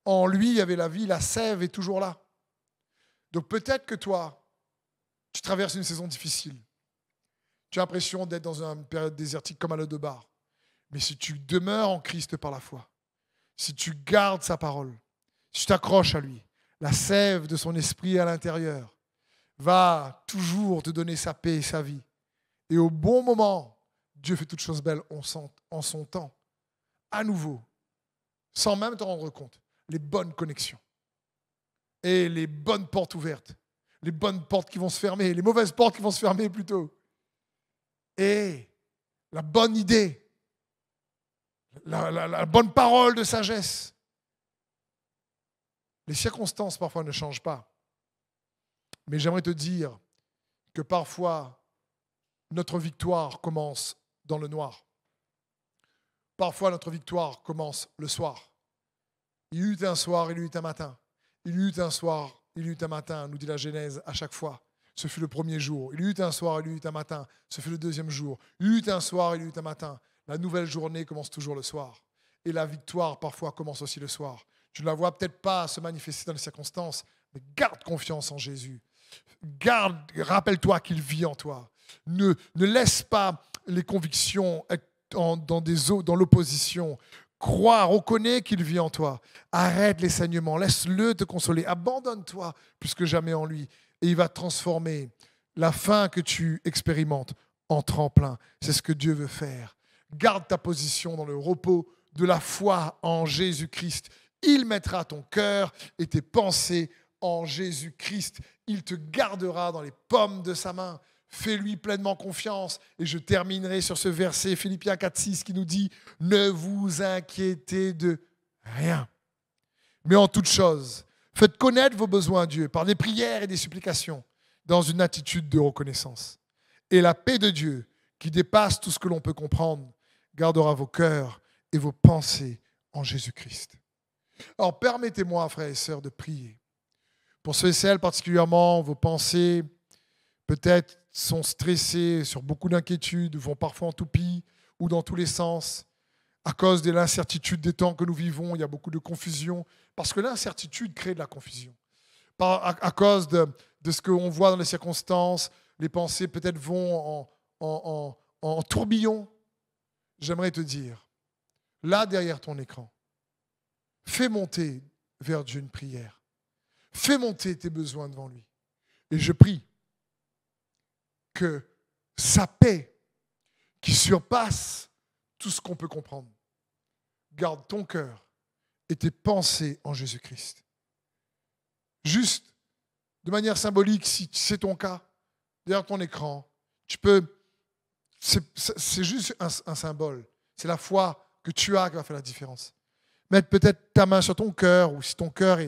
En lui, il y avait la vie, la sève est toujours là. Donc peut-être que toi, tu traverses une saison difficile. Tu as l'impression d'être dans une période désertique comme à Lodebar. Mais si tu demeures en Christ par la foi, si tu gardes sa parole, si tu t'accroches à lui, la sève de son esprit à l'intérieur va toujours te donner sa paix et sa vie. Et au bon moment, Dieu fait toutes choses belles en son temps, à nouveau, sans même te rendre compte, les bonnes connexions et les bonnes portes ouvertes, les bonnes portes qui vont se fermer, les mauvaises portes qui vont se fermer plutôt. Et la bonne idée, la bonne parole de sagesse. Les circonstances parfois ne changent pas. Mais j'aimerais te dire que parfois, notre victoire commence dans le noir. Parfois, notre victoire commence le soir. Il y eut un soir, il y eut un matin. Il y eut un soir, il y eut un matin, nous dit la Genèse à chaque fois. Ce fut le premier jour. Il y eut un soir, il y eut un matin. Ce fut le deuxième jour. Il y eut un soir, il y eut un matin. La nouvelle journée commence toujours le soir. Et la victoire, parfois, commence aussi le soir. Tu ne la vois peut-être pas se manifester dans les circonstances, mais garde confiance en Jésus. Rappelle-toi qu'il vit en toi. Ne laisse pas les convictions être dans l'opposition. Crois, reconnais qu'il vit en toi. Arrête les saignements, laisse-le te consoler. Abandonne-toi plus que jamais en lui. Et il va transformer la faim que tu expérimentes en tremplin. C'est ce que Dieu veut faire. Garde ta position dans le repos de la foi en Jésus-Christ. Il mettra ton cœur et tes pensées en Jésus-Christ. Il te gardera dans les paumes de sa main. Fais-lui pleinement confiance. Et je terminerai sur ce verset, Philippiens 4,6, qui nous dit « Ne vous inquiétez de rien, mais en toute chose, faites connaître vos besoins à Dieu par des prières et des supplications, dans une attitude de reconnaissance. Et la paix de Dieu, qui dépasse tout ce que l'on peut comprendre, gardera vos cœurs et vos pensées en Jésus-Christ. » Alors permettez-moi, frères et sœurs, de prier. Pour ceux et celles particulièrement, vos pensées peut-être sont stressées sur beaucoup d'inquiétudes, vont parfois en toupie ou dans tous les sens. À cause de l'incertitude des temps que nous vivons, il y a beaucoup de confusion, parce que l'incertitude crée de la confusion. À cause de ce qu'on voit dans les circonstances, les pensées peut-être vont en tourbillon. J'aimerais te dire, là derrière ton écran, fais monter vers Dieu une prière. Fais monter tes besoins devant lui. Et je prie que sa paix, qui surpasse tout ce qu'on peut comprendre, garde ton cœur et tes pensées en Jésus-Christ. Juste, de manière symbolique, si c'est ton cas, derrière ton écran, tu peux... C'est juste un symbole. C'est la foi que tu as qui va faire la différence. Mettre peut-être ta main sur ton cœur, ou si ton cœur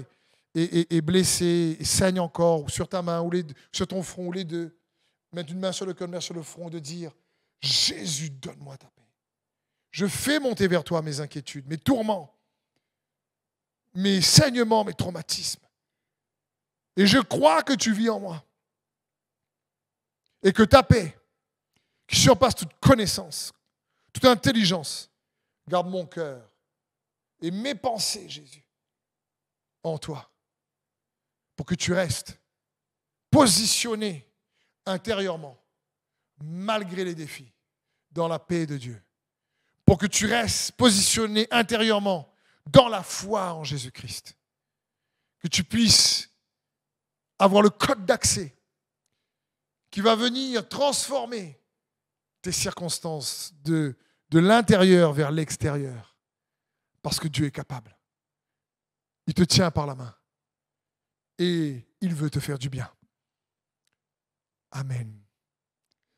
est blessé, et saigne encore, ou sur ta main, ou sur ton front, ou les deux. Mettre une main sur le cœur, une main sur le front, de dire « Jésus, donne-moi ta paix. Je fais monter vers toi mes inquiétudes, mes tourments, mes saignements, mes traumatismes. Et je crois que tu vis en moi. Et que ta paix, qui surpasse toute connaissance, toute intelligence, garde mon cœur et mes pensées, Jésus, en toi, pour que tu restes positionné intérieurement, malgré les défis, dans la paix de Dieu. Pour que tu restes positionné intérieurement dans la foi en Jésus-Christ. Que tu puisses avoir le code d'accès qui va venir transformer tes circonstances de l'intérieur vers l'extérieur. Parce que Dieu est capable. Il te tient par la main. Et il veut te faire du bien. Amen.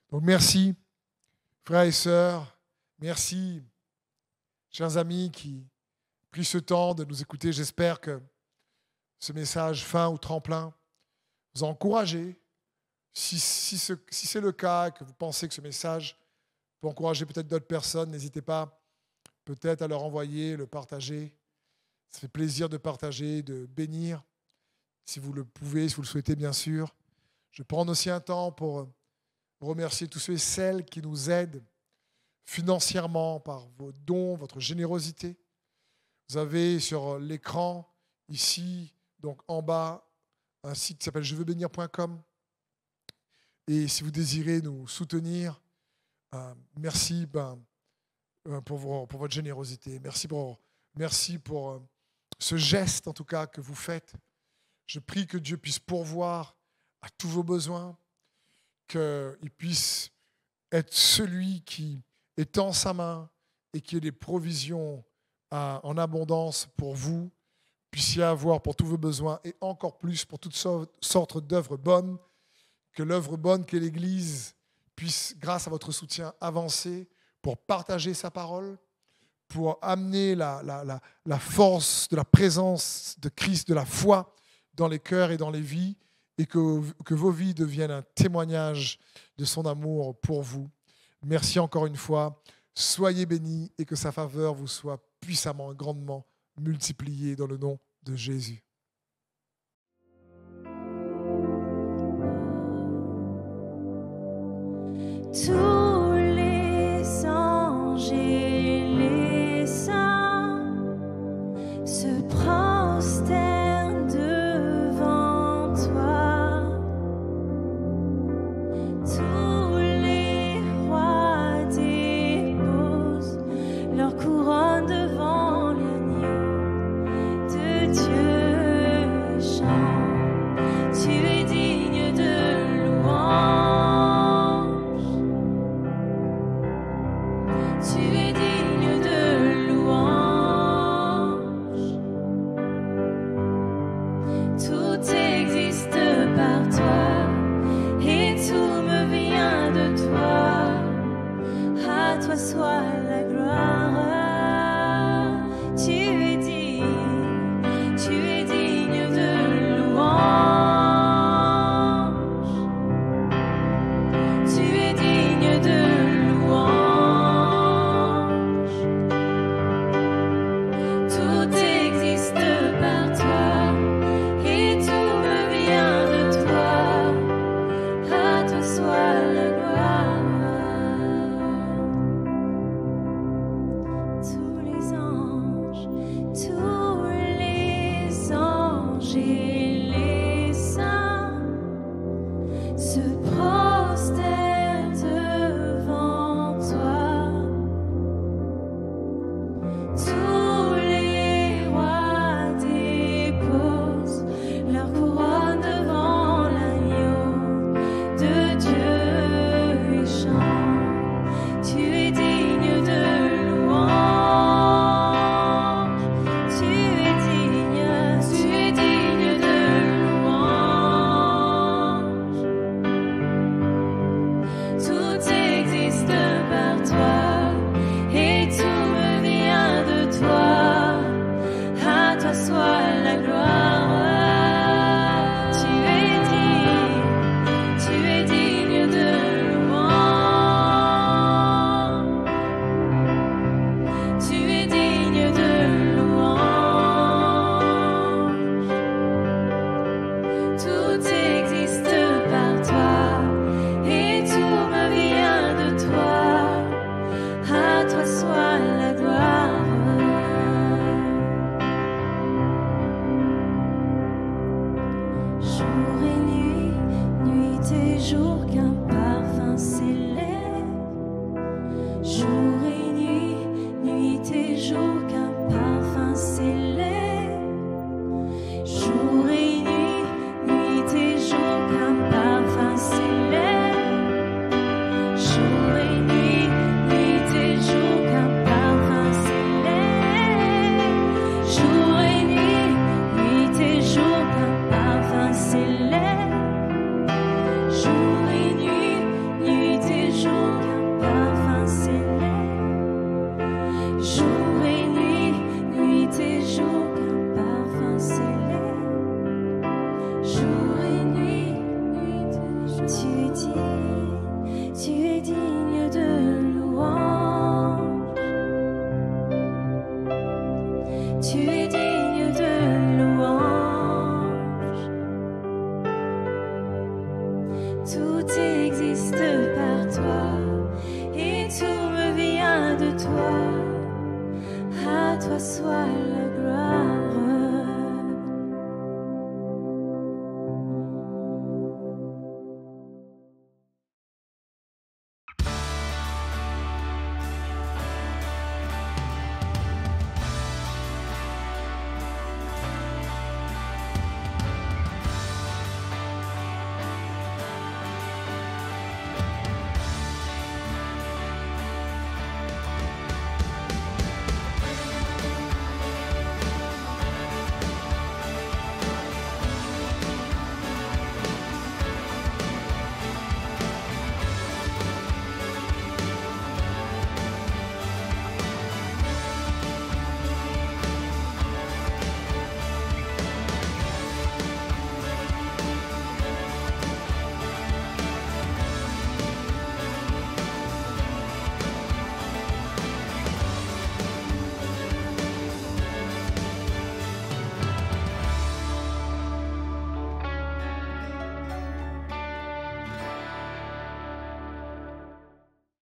Donc merci, frères et sœurs. Merci, chers amis qui ont pris ce temps de nous écouter. J'espère que ce message fin ou tremplin vous a encouragé. Si c'est le cas, que vous pensez que ce message peut encourager peut-être d'autres personnes, n'hésitez pas peut-être à leur envoyer, le partager. Ça fait plaisir de partager, de bénir, si vous le pouvez, si vous le souhaitez bien sûr. Je prends aussi un temps pour remercier tous ceux et celles qui nous aident financièrement par vos dons, votre générosité. Vous avez sur l'écran, ici, donc en bas, un site qui s'appelle jeveuxbénir.com. Et si vous désirez nous soutenir, merci pour votre générosité. Merci pour ce geste, en tout cas, que vous faites. Je prie que Dieu puisse pourvoir à tous vos besoins, qu'il puisse être celui qui étend sa main et qui ait des provisions en abondance pour vous, puissiez avoir pour tous vos besoins et encore plus pour toutes sortes d'œuvres bonnes, que l'œuvre bonne qu'est l'Église puisse, grâce à votre soutien, avancer pour partager sa parole, pour amener la force de la présence de Christ, de la foi dans les cœurs et dans les vies, et que vos vies deviennent un témoignage de son amour pour vous. Merci encore une fois. Soyez bénis et que sa faveur vous soit puissamment et grandement multipliée dans le nom de Jésus. Tous les anges et les saints se prosternent devant toi. Tous les rois déposent leur couronne devant l'agneau de Dieu. Chante, tu es digne de louange. Tu es digne de louange. Tout existe par toi et tout me vient de toi. À toi soit la gloire. Tu es digne de louange. Tu es digne de louange. Tout existe par toi et tout me vient de toi. À toi soit la gloire. Tous les anges et